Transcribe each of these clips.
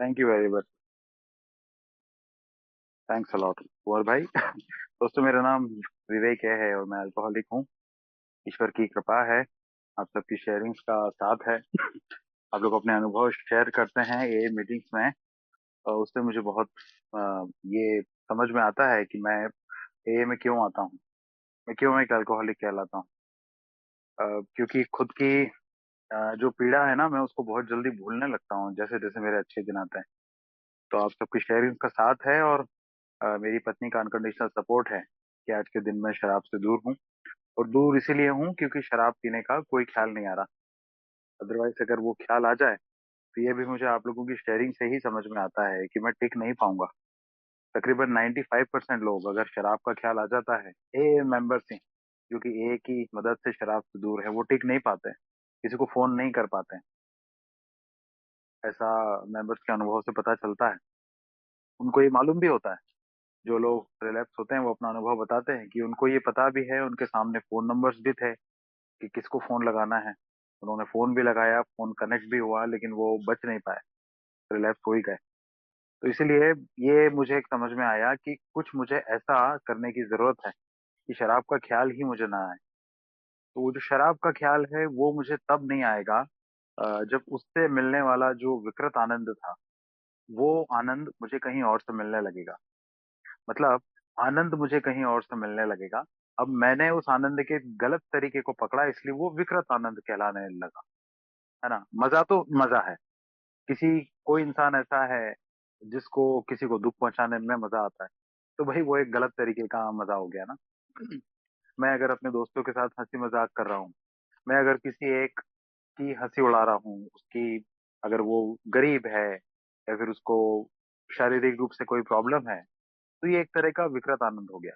Thank you very much. Thanks a lot. और भाई दोस्तों, मेरा नाम विवेक है और मैं अल्कोहलिक हूँ। ईश्वर की कृपा है, आप सबकी शेयरिंग्स का साथ है। आप लोग अपने अनुभव शेयर करते हैं ये मीटिंग्स में, और उससे मुझे बहुत ये समझ में आता है कि मैं ए में क्यों आता हूँ, मैं क्यों एक अल्कोहलिक कहलाता हूँ। क्योंकि खुद की जो पीड़ा है ना, मैं उसको बहुत जल्दी भूलने लगता हूँ जैसे जैसे मेरे अच्छे दिन आते हैं। तो आप सबकी शेयरिंग का साथ है, और मेरी पत्नी का अनकंडीशनल सपोर्ट है कि आज के दिन मैं शराब से दूर हूँ। और दूर इसीलिए हूँ क्योंकि शराब पीने का कोई ख्याल नहीं आ रहा। अदरवाइज अगर वो ख्याल आ जाए तो ये भी मुझे आप लोगों की शेयरिंग से ही समझ में आता है कि मैं टिक नहीं पाऊंगा। तकरीबन 95% लोग, अगर शराब का ख्याल आ जाता है, ए मेंबर्स ही जो कि ए की मदद से शराब से दूर है, वो टिक नहीं पाते हैं, किसी को फोन नहीं कर पाते हैं। ऐसा मेंबर्स के अनुभव से पता चलता है। उनको ये मालूम भी होता है, जो लोग रिलैप्स होते हैं वो अपना अनुभव बताते हैं कि उनको ये पता भी है, उनके सामने फोन नंबर्स भी थे कि किसको फोन लगाना है। उन्होंने फोन भी लगाया, फोन कनेक्ट भी हुआ, लेकिन वो बच नहीं पाए, रिलैप्स हो ही गए। तो इसीलिए ये मुझे एक समझ में आया कि कुछ मुझे ऐसा करने की जरूरत है कि शराब का ख्याल ही मुझे ना आए। तो वो जो शराब का ख्याल है वो मुझे तब नहीं आएगा जब उससे मिलने वाला जो विकृत आनंद था, वो आनंद मुझे कहीं और से मिलने लगेगा। मतलब आनंद मुझे कहीं और से मिलने लगेगा। अब मैंने उस आनंद के गलत तरीके को पकड़ा, इसलिए वो विकृत आनंद कहलाने लगा। है ना? मजा तो मजा है। किसी कोई इंसान ऐसा है जिसको किसी को दुख पहुंचाने में मजा आता है, तो भाई वो एक गलत तरीके का मजा हो गया ना। मैं अगर अपने दोस्तों के साथ हंसी मजाक कर रहा हूँ, मैं अगर किसी एक की हंसी उड़ा रहा हूँ, उसकी, अगर वो गरीब है या फिर उसको शारीरिक रूप से कोई प्रॉब्लम है, तो ये एक तरह का विकृत आनंद हो गया।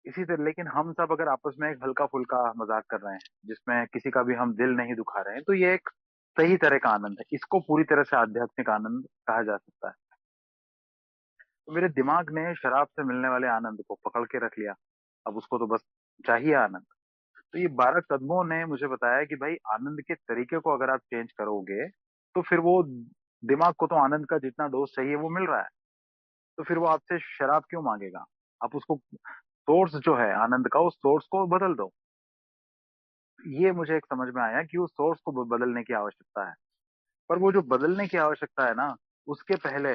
इसी तरह लेकिन हम सब अगर आपस में एक हल्का फुल्का मजाक कर रहे हैं जिसमें किसी का भी हम दिल नहीं दुखा रहे हैं, तो ये एक सही तरह का आनंद है। इसको पूरी तरह से आध्यात्मिक आनंद कहा जा सकता है। तो मेरे दिमाग ने शराब से मिलने वाले आनंद को पकड़ के रख लिया। अब उसको तो बस चाहिए आनंद। तो ये 12 कदमों ने मुझे बताया कि भाई आनंद के तरीके को अगर आप चेंज करोगे, तो फिर वो दिमाग को तो आनंद का जितना डोज चाहिए वो मिल रहा है, तो फिर वो आपसे शराब क्यों मांगेगा? आप उसको, सोर्स जो है आनंद का, उस सोर्स को बदल दो। ये मुझे एक समझ में आया कि उस सोर्स को बदलने की आवश्यकता है। पर वो जो बदलने की आवश्यकता है ना, उसके पहले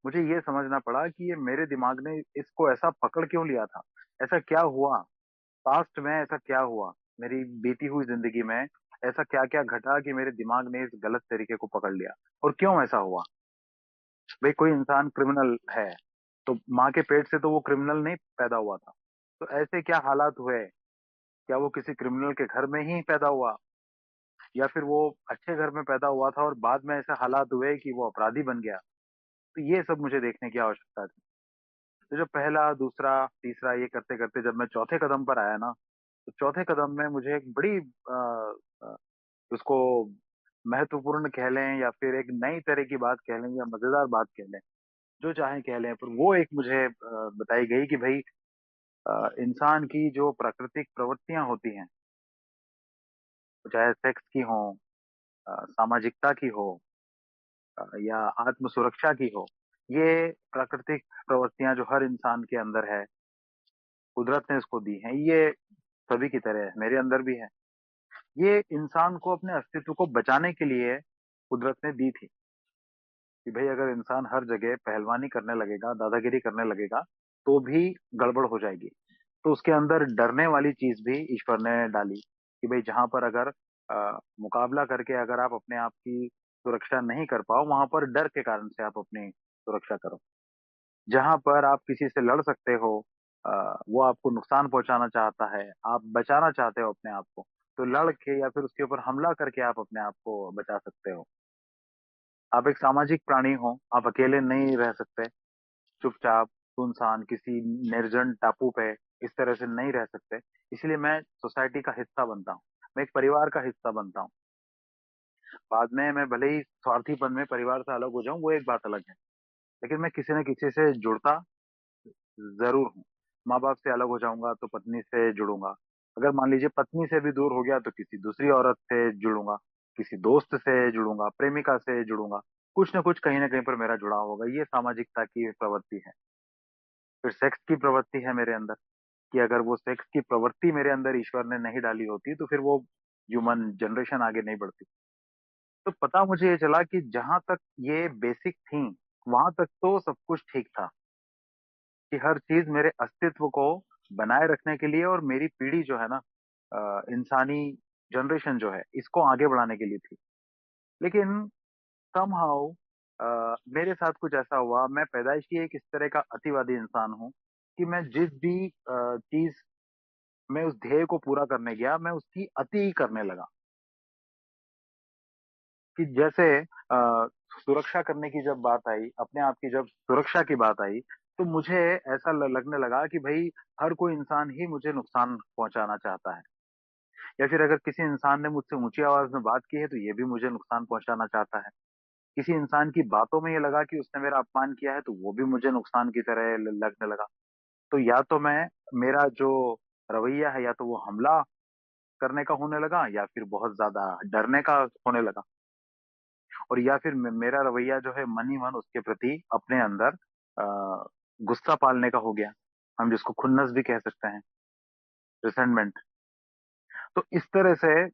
मुझे ये समझना पड़ा कि ये मेरे दिमाग ने इसको ऐसा पकड़ क्यों लिया था। ऐसा क्या हुआ पास्ट में, ऐसा क्या हुआ मेरी बीती हुई जिंदगी में, ऐसा क्या क्या घटा कि मेरे दिमाग ने इस गलत तरीके को पकड़ लिया, और क्यों ऐसा हुआ? भाई कोई इंसान क्रिमिनल है, तो माँ के पेट से तो वो क्रिमिनल नहीं पैदा हुआ था। तो ऐसे क्या हालात हुए? क्या वो किसी क्रिमिनल के घर में ही पैदा हुआ, या फिर वो अच्छे घर में पैदा हुआ था और बाद में ऐसे हालात हुए कि वो अपराधी बन गया? तो ये सब मुझे देखने की आवश्यकता थी। तो जब पहला, दूसरा, तीसरा ये करते करते जब मैं चौथे कदम पर आया ना, तो चौथे कदम में मुझे एक बड़ी आ, उसको महत्वपूर्ण कह लें या फिर एक नई तरह की बात कह लें या मजेदार बात कह लें, जो चाहे कह लें, पर वो एक मुझे बताई गई कि भाई इंसान की जो प्राकृतिक प्रवृत्तियां होती हैं, चाहे सेक्स की हो, सामाजिकता की हो, या आत्म सुरक्षा की हो, ये प्राकृतिक प्रवृत्तियां जो हर इंसान के अंदर है, कुदरत ने इसको दी हैं, ये सभी की तरह है, मेरे अंदर भी है। ये इंसान को अपने अस्तित्व को बचाने के लिए कुदरत ने दी थी कि भाई अगर इंसान हर जगह पहलवानी करने लगेगा, दादागिरी करने लगेगा, तो भी गड़बड़ हो जाएगी। तो उसके अंदर डरने वाली चीज भी ईश्वर ने डाली कि भाई जहां पर अगर मुकाबला करके अगर आप अपने आप की सुरक्षा नहीं कर पाओ, वहां पर डर के कारण से आप अपनी सुरक्षा करो। जहां पर आप किसी से लड़ सकते हो, वो आपको नुकसान पहुंचाना चाहता है, आप बचाना चाहते हो अपने आप को, तो लड़ के या फिर उसके ऊपर हमला करके आप अपने आप को बचा सकते हो। आप एक सामाजिक प्राणी हो, आप अकेले नहीं रह सकते, चुपचाप सुनसान किसी निर्जन टापू पे इस तरह से नहीं रह सकते। इसलिए मैं सोसाइटी का हिस्सा बनता हूँ, मैं एक परिवार का हिस्सा बनता हूँ। बाद में मैं भले ही स्वार्थीपन में परिवार से अलग हो जाऊं, वो एक बात अलग है, लेकिन मैं किसी न किसी से जुड़ता जरूर हूँ। माँ बाप से अलग हो जाऊंगा तो पत्नी से जुड़ूंगा। अगर मान लीजिए पत्नी से भी दूर हो गया तो किसी दूसरी औरत से जुड़ूंगा, किसी दोस्त से जुड़ूंगा, प्रेमिका से जुड़ूंगा। कुछ ना कुछ कहीं ना कहीं पर मेरा जुड़ाव होगा। ये सामाजिकता की प्रवृत्ति है। फिर सेक्स की प्रवृत्ति है मेरे अंदर, कि अगर वो सेक्स की प्रवृत्ति मेरे अंदर ईश्वर ने नहीं डाली होती तो फिर वो ह्यूमन जनरेशन आगे नहीं बढ़ती। तो पता मुझे ये चला कि जहां तक ये बेसिक थी, वहां तक तो सब कुछ ठीक था, कि हर चीज मेरे अस्तित्व को बनाए रखने के लिए और मेरी पीढ़ी जो है ना, इंसानी जनरेशन जो है, इसको आगे बढ़ाने के लिए थी। लेकिन समहाउ मेरे साथ कुछ ऐसा हुआ, मैं पैदाइश की एक इस तरह का अतिवादी इंसान हूँ कि मैं जिस भी चीज में उस ध्येय को पूरा करने गया, मैं उसकी अति करने लगा। कि जैसे सुरक्षा करने की जब बात आई, अपने आप की जब सुरक्षा की बात आई, तो मुझे ऐसा लगने लगा कि भाई हर कोई इंसान ही मुझे नुकसान पहुंचाना चाहता है। या फिर अगर किसी इंसान ने मुझसे ऊंची आवाज में बात की है तो ये भी मुझे नुकसान पहुंचाना चाहता है। किसी इंसान की बातों में ये लगा कि उसने मेरा अपमान किया है तो वो भी मुझे नुकसान की तरह लगने लगा। तो या तो मैं, मेरा जो रवैया है, या तो वो हमला करने का होने लगा या फिर बहुत ज्यादा डरने का होने लगा। और या फिर मेरा रवैया जो है मन ही मन उसके प्रति अपने अंदर गुस्सा पालने का हो गया। हम जिसको खुन्नस भी कह सकते हैं, रिसेंटमेंट। तो इस तरह से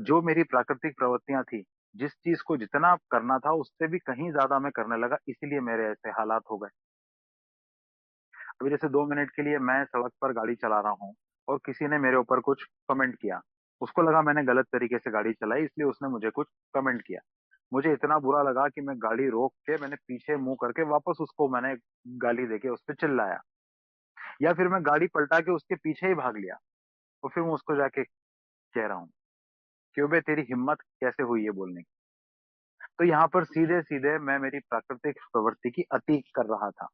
जो मेरी प्राकृतिक प्रवृत्तियां थी, जिस चीज को जितना करना था उससे भी कहीं ज्यादा मैं करने लगा, इसीलिए मेरे ऐसे हालात हो गए। अभी जैसे 2 मिनट के लिए मैं सड़क पर गाड़ी चला रहा हूँ और किसी ने मेरे ऊपर कुछ कमेंट किया, उसको लगा मैंने गलत तरीके से गाड़ी चलाई, इसलिए उसने मुझे कुछ कमेंट किया। मुझे इतना बुरा लगा कि मैं गाड़ी रोक के मैंने पीछे मुंह करके वापस उसको मैंने गाली देके उस पर चिल्लाया, या फिर मैं गाड़ी पलटा के उसके पीछे ही भाग लिया। और फिर मैं उसको जाके कह रहा हूँ, क्यों बे तेरी हिम्मत कैसे हुई ये बोलने की। तो यहाँ पर सीधे सीधे मैं मेरी प्राकृतिक प्रवृत्ति की अति कर रहा था,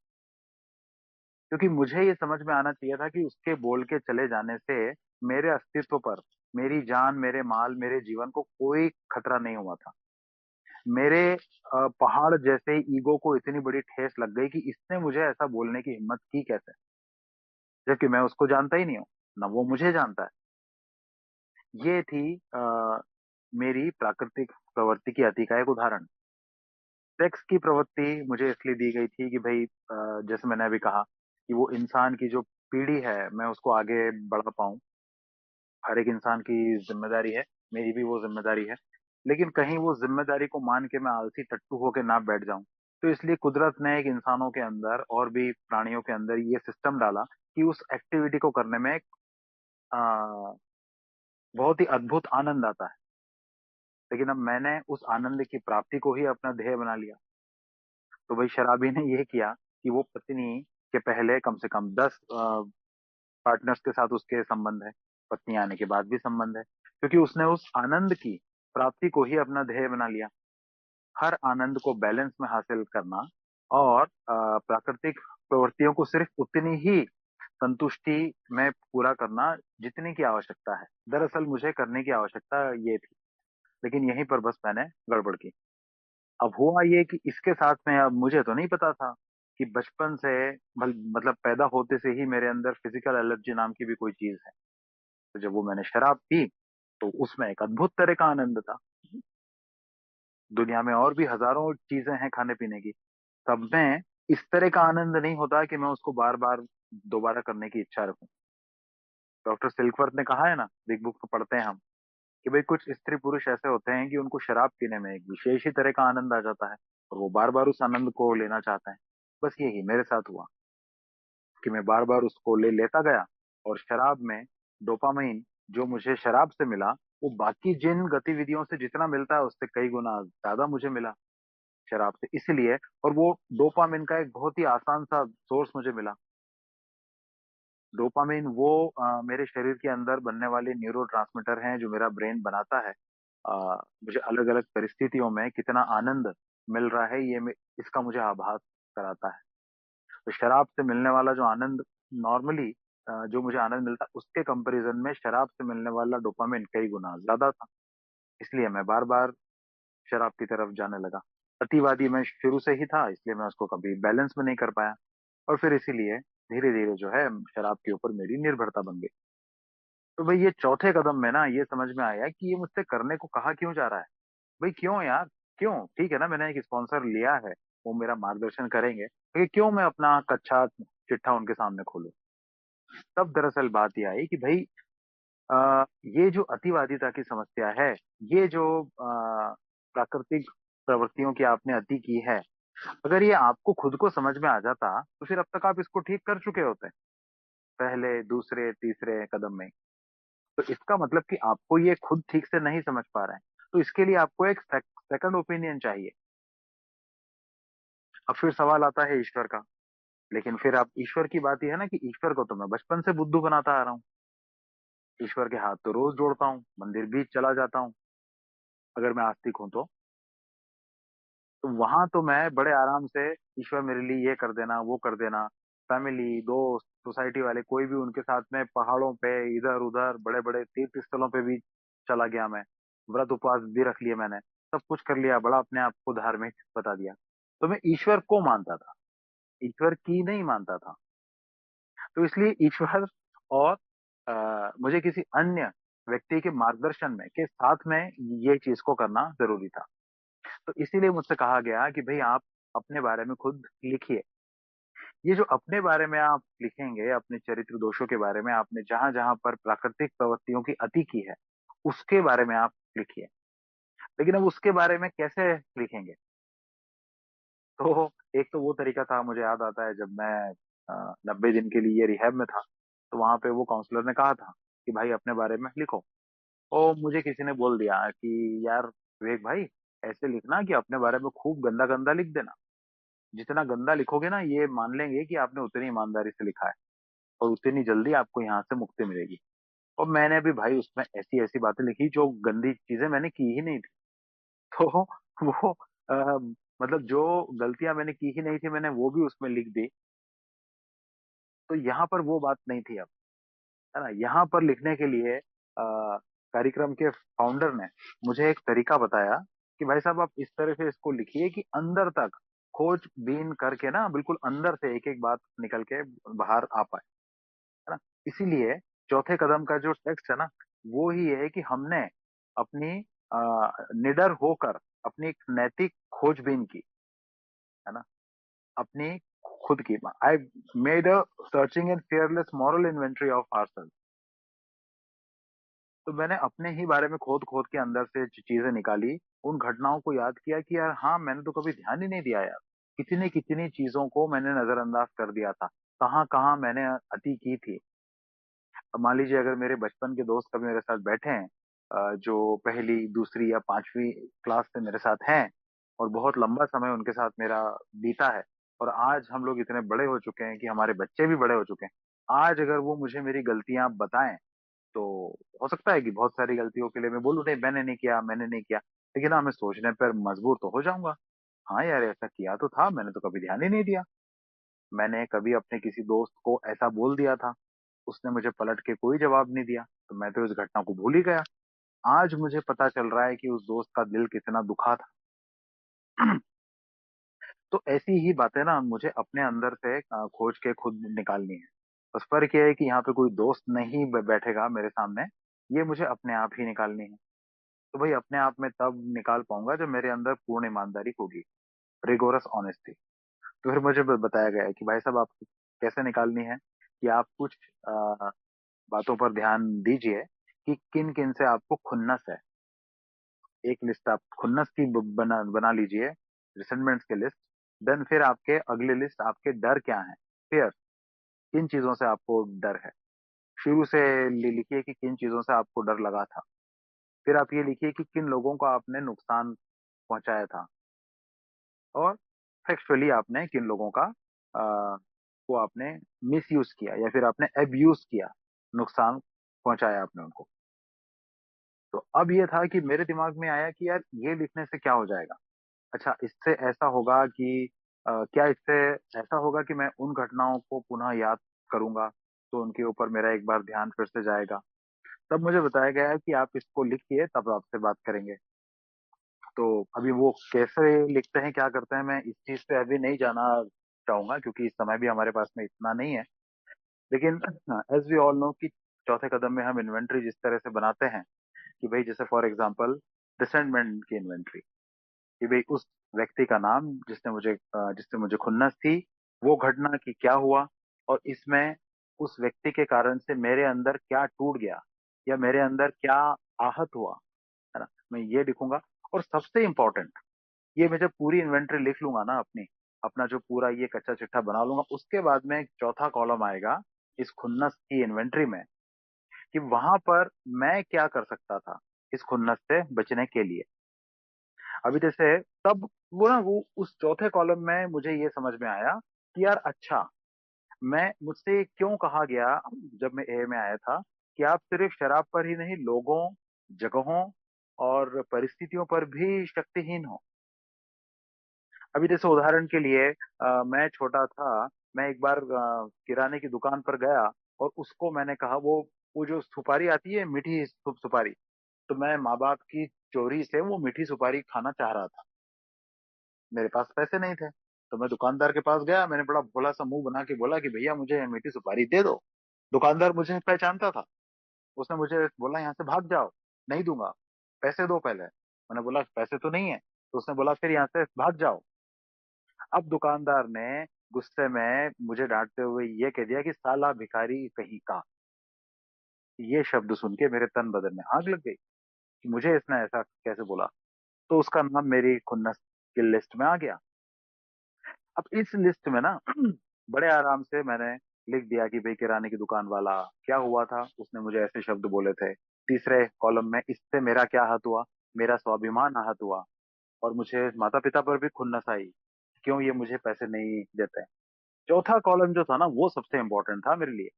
क्योंकि मुझे ये समझ में आना चाहिए था कि उसके बोल के चले जाने से मेरे अस्तित्व पर, मेरी जान, मेरे माल, मेरे जीवन को कोई खतरा नहीं हुआ था। मेरे पहाड़ जैसे ईगो को इतनी बड़ी ठेस लग गई कि इसने मुझे ऐसा बोलने की हिम्मत की कैसे, जबकि मैं उसको जानता ही नहीं हूँ, ना वो मुझे जानता है। ये थी मेरी प्राकृतिक प्रवृत्ति की अति का एक उदाहरण। सेक्स की प्रवृत्ति मुझे इसलिए दी गई थी कि भाई जैसे मैंने अभी कहा, कि वो इंसान की जो पीढ़ी है मैं उसको आगे बढ़ा पाऊं। हर एक इंसान की जिम्मेदारी है, मेरी भी वो जिम्मेदारी है। लेकिन कहीं वो जिम्मेदारी को मान के मैं आलसी टट्टू होके ना बैठ जाऊं। तो इसलिए कुदरत ने एक इंसानों के अंदर और भी प्राणियों के अंदर ये सिस्टम डाला कि उस एक्टिविटी को करने में एक आ, बहुत ही अद्भुत आनंद आता है। लेकिन अब मैंने उस आनंद की प्राप्ति को ही अपना ध्येय बना लिया। तो भाई शराबी ने ये किया कि वो पत्नी के पहले कम से कम 10 पार्टनर्स के साथ उसके संबंध है, पत्नी आने के बाद भी संबंध है, क्योंकि उसने उस आनंद की प्राप्ति को ही अपना ध्येय बना लिया। हर आनंद को बैलेंस में हासिल करना और प्राकृतिक प्रवृत्तियों को सिर्फ उतनी ही संतुष्टि में पूरा करना जितनी की आवश्यकता है। दरअसल मुझे करने की आवश्यकता ये थी, लेकिन यहीं पर बस मैंने गड़बड़ की। अब हुआ ये कि इसके साथ में, अब मुझे तो नहीं पता था कि बचपन से, मतलब पैदा होते से ही मेरे अंदर फिजिकल एलर्जी नाम की भी कोई चीज है। तो जब वो मैंने शराब पी तो उसमें एक अद्भुत तरह का आनंद था। दुनिया में और भी हजारों चीजें हैं खाने पीने की, सब में इस तरह का आनंद नहीं होता कि मैं उसको बार बार दोबारा करने की इच्छा रखूं। डॉक्टर सिल्कवर्थ ने कहा है ना, बिग बुक को पढ़ते हैं हम, कि भाई कुछ स्त्री पुरुष ऐसे होते हैं कि उनको शराब पीने में एक विशेष ही तरह का आनंद आ जाता है और वो बार बार उस आनंद को लेना चाहते हैं। बस यही मेरे साथ हुआ कि मैं बार बार उसको ले लेता गया। और शराब में डोपामाइन जो मुझे शराब से मिला, वो बाकी जिन गतिविधियों से जितना मिलता है उससे कई गुना ज्यादा मुझे मिला शराब से, इसलिए। और वो डोपामिन का एक बहुत ही आसान सा सोर्स मुझे मिला। डोपामिन वो मेरे शरीर के अंदर बनने वाले न्यूरो ट्रांसमीटर हैं जो मेरा ब्रेन बनाता है। मुझे अलग अलग परिस्थितियों में कितना आनंद मिल रहा है इसका मुझे आभास कराता है। तो शराब से मिलने वाला जो आनंद, नॉर्मली जो मुझे आनंद मिलता उसके कंपैरिजन में शराब से मिलने वाला डोपामिन कई गुना ज्यादा था। इसलिए मैं बार बार शराब की तरफ जाने लगा। अतिवादी मैं शुरू से ही था, इसलिए मैं उसको कभी बैलेंस में नहीं कर पाया। और फिर इसीलिए धीरे धीरे जो है शराब के ऊपर मेरी निर्भरता बन गई। तो भाई ये चौथे कदम में ना ये समझ में आया कि ये मुझसे करने को कहा क्यों जा रहा है। भाई क्यों यार, क्यों? ठीक है ना, मैंने एक स्पॉन्सर लिया है, वो मेरा मार्गदर्शन करेंगे, लेकिन क्यों मैं अपना कच्चा चिट्ठा उनके सामने खोलूं? तब दरअसल बात यह आई कि भाई ये जो अतिवादिता की समस्या है, ये जो प्राकृतिक प्रवृत्तियों की आपने अति की है, अगर ये आपको खुद को समझ में आ जाता तो फिर अब तक आप इसको ठीक कर चुके होते, पहले दूसरे तीसरे कदम में। तो इसका मतलब कि आपको ये खुद ठीक से नहीं समझ पा रहे हैं, तो इसके लिए आपको एक सेकंड ओपिनियन चाहिए। अब फिर सवाल आता है ईश्वर का। लेकिन फिर आप ईश्वर की बात यह है ना कि ईश्वर को तो मैं बचपन से बुद्धू बनाता आ रहा हूँ, ईश्वर के हाथ तो रोज जोड़ता हूँ, मंदिर भी चला जाता हूँ, अगर मैं आस्तिक हूं तो वहां तो मैं बड़े आराम से ईश्वर मेरे लिए ये कर देना वो कर देना, फैमिली दोस्त सोसाइटी वाले कोई भी, उनके साथ में पहाड़ों पे इधर उधर बड़े बड़े तीर्थ स्थलों पे भी चला गया मैं, व्रत उपवास भी रख लिए मैंने, सब कुछ कर लिया, बड़ा अपने आप को धार्मिक बता दिया। तो मैं ईश्वर को मानता था, ईश्वर की नहीं मानता था। तो इसलिए ईश्वर और मुझे किसी अन्य व्यक्ति के मार्गदर्शन में के साथ में ये चीज को करना जरूरी था। तो इसीलिए मुझसे कहा गया कि भाई आप अपने बारे में खुद लिखिए। ये जो अपने बारे में आप लिखेंगे, अपने चरित्र दोषों के बारे में, आपने जहां जहां पर प्राकृतिक प्रवृत्तियों की अति की है, उसके बारे में आप लिखिए। लेकिन अब उसके बारे में कैसे लिखेंगे? तो एक तो वो तरीका था, मुझे याद आता है जब मैं 90 दिन के लिए रिहैब में था, तो वहां पे वो काउंसलर ने कहा था कि भाई अपने बारे में लिखो। और मुझे किसी ने बोल दिया कि यार विवेक भाई, ऐसे लिखना कि अपने बारे में खूब गंदा गंदा लिख देना, जितना गंदा लिखोगे ना ये मान लेंगे कि आपने उतनी ईमानदारी से लिखा है, और उतनी जल्दी आपको यहाँ से मुक्ति मिलेगी। और मैंने भी भाई उसमें ऐसी ऐसी बातें लिखी जो गंदी चीजें मैंने की ही नहीं थी। तो वो मतलब जो गलतियां मैंने की ही नहीं थी मैंने वो भी उसमें लिख दी। तो यहाँ पर वो बात नहीं थी अब, है ना। यहाँ पर लिखने के लिए कार्यक्रम के फाउंडर ने मुझे एक तरीका बताया कि भाई साहब आप इस तरह से इसको लिखिए कि अंदर तक खोजबीन करके ना, बिल्कुल अंदर से एक एक बात निकल के बाहर आ पाए, है ना। इसीलिए चौथे कदम का जो टेक्स्ट है ना, वो ही है कि हमने अपनी निडर होकर अपनी एक नैतिक खोजबीन की, है ना, अपनी खुद की। I made a searching and fearless moral inventory of ourselves। तो मैंने अपने ही बारे में खोद खोद के अंदर से चीजें निकाली, उन घटनाओं को याद किया कि यार हाँ, मैंने तो कभी ध्यान ही नहीं दिया यार, कितनी कितनी चीजों को मैंने नजरअंदाज कर दिया था, कहाँ कहाँ मैंने अति की थी। अब मान लीजिए अगर मेरे बचपन के दोस्त कभी मेरे साथ बैठे हैं, जो पहली दूसरी या पांचवी क्लास से मेरे साथ हैं, और बहुत लंबा समय उनके साथ मेरा बीता है, और आज हम लोग इतने बड़े हो चुके हैं कि हमारे बच्चे भी बड़े हो चुके हैं, आज अगर वो मुझे मेरी गलतियां बताएं, तो हो सकता है कि बहुत सारी गलतियों के लिए मैं बोलूँ नहीं मैंने नहीं किया मैंने नहीं किया, लेकिन हाँ मैं सोचने पर मजबूर तो हो जाऊंगा। हाँ यार ऐसा किया तो था, मैंने तो कभी ध्यान ही नहीं दिया, मैंने कभी अपने किसी दोस्त को ऐसा बोल दिया था, उसने मुझे पलट के कोई जवाब नहीं दिया, तो मैं तो उस घटना को भूल ही गया। आज मुझे पता चल रहा है कि उस दोस्त का दिल कितना दुखा था। तो ऐसी ही बातें ना मुझे अपने अंदर से खोज के खुद निकालनी है। बस फर्क ये है कि यहाँ पे कोई दोस्त नहीं बैठेगा मेरे सामने, ये मुझे अपने आप ही निकालनी है। तो भाई अपने आप में तब निकाल पाऊंगा जब मेरे अंदर पूर्ण ईमानदारी होगी, रिगोरस ऑनेस्टी। तो फिर मुझे बताया गया है कि भाई साहब आपको कैसे निकालनी है, कि आप कुछ अ, बातों पर ध्यान दीजिए कि किन किन से आपको खुन्नस है। एक लिस्ट आप खुन्नस की बना बना लीजिए, रिसेंटमेंट्स की लिस्ट। देन फिर आपके अगली लिस्ट आपके डर क्या है, फिर किन चीजों से आपको डर है, शुरू से लिखिए कि किन चीजों से आपको डर लगा था। फिर आप ये लिखिए कि किन लोगों को आपने नुकसान पहुंचाया था, और सेक्सुअली आपने किन लोगों का आ, को आपने मिस यूज किया या फिर आपने एब्यूज किया, नुकसान पहुंचाया आपने उनको। तो अब ये था कि मेरे दिमाग में आया कि यार ये लिखने से क्या हो जाएगा। अच्छा इससे ऐसा होगा कि क्या इससे ऐसा होगा कि मैं उन घटनाओं को पुनः याद करूंगा, तो उनके ऊपर मेरा एक बार ध्यान फिर से जाएगा। तब मुझे बताया गया है कि आप इसको लिखिए तब आपसे बात करेंगे। तो अभी वो कैसे लिखते हैं क्या करते हैं मैं इस चीज पे अभी नहीं जाना चाहूंगा, क्योंकि इस समय भी हमारे पास में इतना नहीं है। लेकिन एज वी ऑल नो कि चौथे कदम में हम इन्वेंट्री जिस तरह से बनाते हैं कि भाई जैसे फॉर एग्जांपल डिसेंटमेंट की इन्वेंट्री, कि भाई उस व्यक्ति का नाम जिससे मुझे खुन्नस थी, वो घटना की क्या हुआ, और इसमें उस व्यक्ति के कारण से मेरे अंदर क्या टूट गया या मेरे अंदर क्या आहत हुआ, है ना, मैं ये लिखूंगा। और सबसे इम्पोर्टेंट, ये मैं जब पूरी इन्वेंटरी लिख लूंगा ना अपनी, अपना जो पूरा ये कच्चा चिट्ठा बना लूंगा, उसके बाद में एक चौथा कॉलम आएगा इस खुन्नस की इन्वेंटरी में, कि वहां पर मैं क्या कर सकता था इस खुन्नस से बचने के लिए। अभी जैसे तब वो उस चौथे कॉलम में मुझे ये समझ में आया कि यार अच्छा, मैं मुझसे क्यों कहा गया जब मैं ए में आया था कि आप सिर्फ शराब पर ही नहीं, लोगों, जगहों और परिस्थितियों पर भी शक्तिहीन हो। अभी जैसे उदाहरण के लिए मैं छोटा था, मैं एक बार किराने की दुकान पर गया और उसको मैंने कहा, वो जो सुपारी आती है मीठी सुपारी, तो मैं माँ बाप की चोरी से वो मीठी सुपारी खाना चाह रहा था। मेरे पास पैसे नहीं थे, तो मैं दुकानदार के पास गया, मैंने बड़ा भोला सा मुंह बना के बोला कि भैया मुझे मीठी सुपारी दे दो। दुकानदार मुझे पहचानता था, उसने मुझे बोला यहाँ से भाग जाओ, नहीं दूंगा, पैसे दो पहले। मैंने बोला पैसे तो नहीं है, तो उसने बोला फिर यहाँ से भाग जाओ। अब दुकानदार ने गुस्से में मुझे डांटते हुए ये कह दिया कि साला भिखारी कहीं का। ये शब्द सुन के मेरे तन बदन में आग लग गई कि मुझे इसने ऐसा कैसे बोला। तो उसका नाम मेरी खुन्नस की लिस्ट में आ गया। अब इस लिस्ट में ना बड़े आराम से मैंने लिख दिया कि भाई किराने की दुकान वाला क्या हुआ था, उसने मुझे ऐसे शब्द बोले थे। तीसरे कॉलम में इससे मेरा क्या आहत हुआ, मेरा स्वाभिमान आहत हुआ, और मुझे माता पिता पर भी खुन्नस आई, क्यों ये मुझे पैसे नहीं देते। चौथा कॉलम जो था ना वो सबसे इंपॉर्टेंट था मेरे लिए,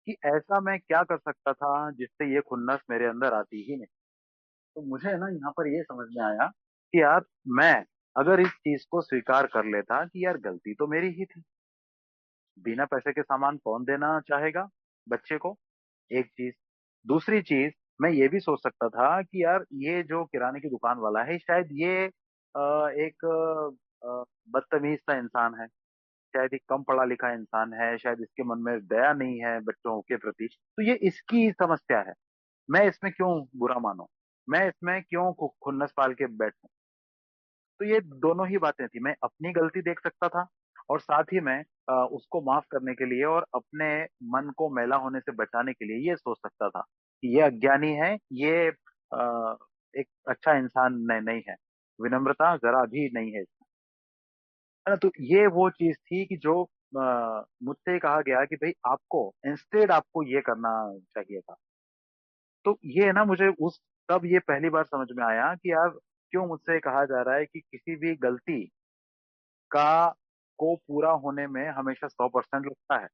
कि ऐसा मैं क्या कर सकता था जिससे ये खुन्नस मेरे अंदर आती ही नहीं। तो मुझे ना यहाँ पर ये समझ में आया कि यार, मैं अगर इस चीज को स्वीकार कर लेता कि यार गलती तो मेरी ही थी, बिना पैसे के सामान कौन देना चाहेगा बच्चे को, एक चीज। दूसरी चीज, मैं ये भी सोच सकता था कि यार ये जो किराने की दुकान वाला है शायद ये एक बदतमीज सा इंसान है, शायद एक कम पढ़ा लिखा इंसान है, शायद इसके मन में दया नहीं है बच्चों के प्रति, तो ये इसकी समस्या है, मैं इसमें क्यों बुरा मानूं, मैं इसमें क्यों खुन्नस पाल के बैठूं। तो ये दोनों ही बातें थी, मैं अपनी गलती देख सकता था और साथ ही मैं उसको माफ करने के लिए और अपने मन को मैला होने से बचाने के लिए ये सोच सकता था कि ये अज्ञानी है, ये एक अच्छा इंसान नहीं है, विनम्रता जरा भी नहीं है इसमें, है ना। तो ये वो चीज थी कि जो मुझसे कहा गया कि भाई आपको इंस्टेड आपको ये करना चाहिए था। तो ये ना मुझे उस तब ये पहली बार समझ में आया कि यार, क्यों मुझसे कहा जा रहा है कि किसी भी गलती का को पूरा होने में हमेशा 100% लगता है।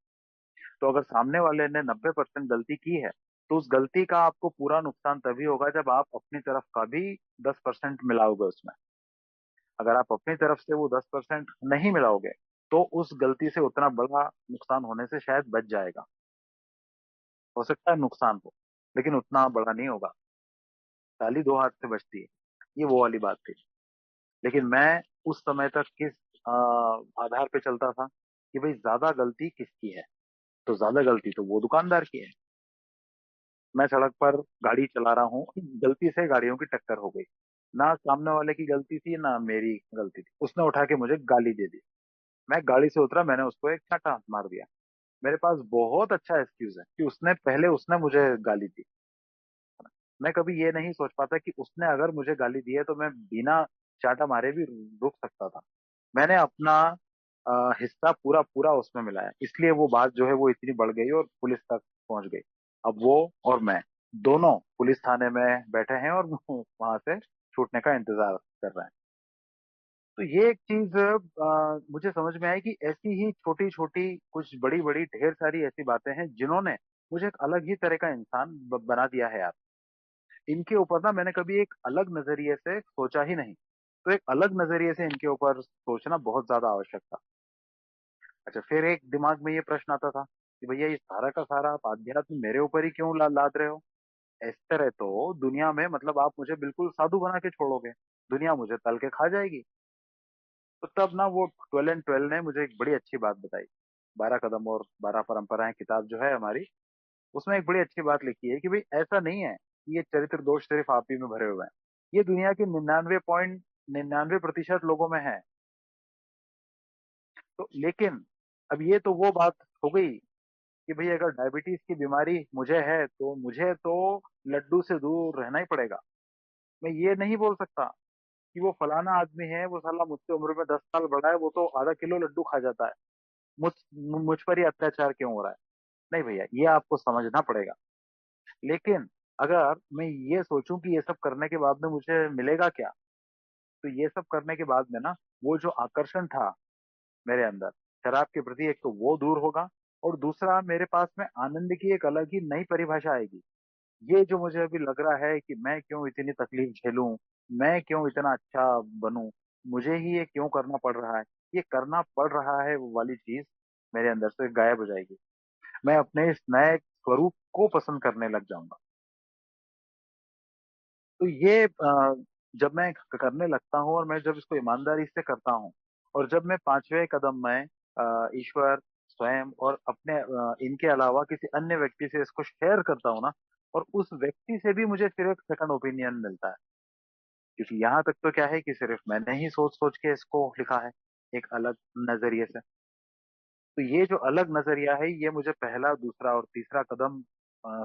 तो अगर सामने वाले ने 90% गलती की है, तो उस गलती का आपको पूरा नुकसान तभी होगा जब आप अपनी तरफ का भी 10% मिलाओगे उसमें। अगर आप अपनी तरफ से वो 10% नहीं मिलाओगे, तो उस गलती से उतना बड़ा नुकसान होने से शायद बच जाएगा। हो सकता है नुकसान हो, लेकिन उतना बड़ा नहीं होगा। ताली दो हाथ से बचती है, ये वो वाली बात थी। लेकिन मैं उस समय तक किस आधार पे चलता था कि भाई ज्यादा गलती किसकी है, तो ज्यादा गलती तो वो दुकानदार की है। मैं सड़क पर गाड़ी चला रहा हूँ, गलती से गाड़ियों की टक्कर हो गई, ना सामने वाले की गलती थी ना मेरी गलती थी, उसने उठा के मुझे गाली दे दी। मैं गाड़ी से उतरा, मैंने उसको एक चांटा मार दिया। मेरे पास बहुत अच्छा एक्सक्यूज है कि उसने मुझे गाली दी। मैं कभी ये नहीं सोच पाता कि उसने अगर मुझे गाली दी है तो मैं बिना चाटा मारे भी रुक सकता था। मैंने अपना हिस्सा पूरा पूरा उसमें मिलाया, इसलिए वो बात जो है वो इतनी बढ़ गई और पुलिस तक पहुंच गई। अब वो और मैं दोनों पुलिस थाने में बैठे हैं और वहां से छूटने का इंतजार कर रहे हैं। तो ये एक चीज मुझे समझ में आई कि ऐसी ही छोटी छोटी कुछ बड़ी बड़ी ढेर सारी ऐसी बातें हैं जिन्होंने मुझे एक अलग ही तरह का इंसान बना दिया है यार। इनके ऊपर ना मैंने कभी एक अलग नजरिए से सोचा ही नहीं, तो एक अलग नजरिए से इनके ऊपर सोचना बहुत ज्यादा आवश्यक था। अच्छा, फिर एक दिमाग में ये प्रश्न आता था कि भैया ये सारा का सारा आप आध्यात्म मेरे ऊपर ही क्यों लाद रहे हो। इस तरह तो दुनिया में मतलब आप मुझे बिल्कुल साधु बना के छोड़ोगे, दुनिया मुझे तल के खा जाएगी। तो तब ना वो 12 and 12 ने मुझे एक बड़ी अच्छी बात बताई। 12 कदम और 12 परंपराएं किताब जो है हमारी, उसमें एक बड़ी अच्छी बात लिखी है कि भाई ऐसा नहीं है कि ये चरित्र दोष सिर्फ आप ही में भरे हुए हैं। ये दुनिया के 99 99% लोगों में है। तो लेकिन अब ये तो वो बात हो गई कि भाई अगर डायबिटीज की बीमारी मुझे है तो मुझे तो लड्डू से दूर रहना ही पड़ेगा। मैं ये नहीं बोल सकता कि वो फलाना आदमी है, वो साला मुझसे उम्र में 10 साल बड़ा है, वो तो आधा किलो लड्डू खा जाता है, मुझ मुझ पर ही अत्याचार क्यों हो रहा है। नहीं भैया, ये आपको समझना पड़ेगा। लेकिन अगर मैं ये सोचूं कि ये सब करने के बाद में मुझे मिलेगा क्या, तो ये सब करने के बाद में ना, वो जो आकर्षण था मेरे अंदर शराब के प्रति, एक तो वो दूर होगा, और दूसरा मेरे पास में आनंद की एक अलग ही नई परिभाषा आएगी। ये जो मुझे अभी लग रहा है कि मैं क्यों इतनी तकलीफ झेलूं, मैं क्यों इतना अच्छा बनूं, मुझे ही ये क्यों करना पड़ रहा है, ये करना पड़ रहा है वो वाली चीज मेरे अंदर से गायब हो जाएगी। मैं अपने इस नए स्वरूप को पसंद करने लग जाऊंगा। तो ये जब मैं करने लगता हूँ और मैं जब इसको ईमानदारी से करता हूँ, और जब मैं 5वें कदम में ईश्वर, स्वयं और अपने इनके अलावा किसी अन्य व्यक्ति से इसको शेयर करता हूँ ना, और उस व्यक्ति से भी मुझे फिर एक सेकंड ओपिनियन मिलता है। क्योंकि यहाँ तक तो क्या है कि सिर्फ मैंने ही सोच सोच के इसको लिखा है एक अलग नजरिए से। तो ये जो अलग नजरिया है, ये मुझे पहला, दूसरा और तीसरा कदम अ,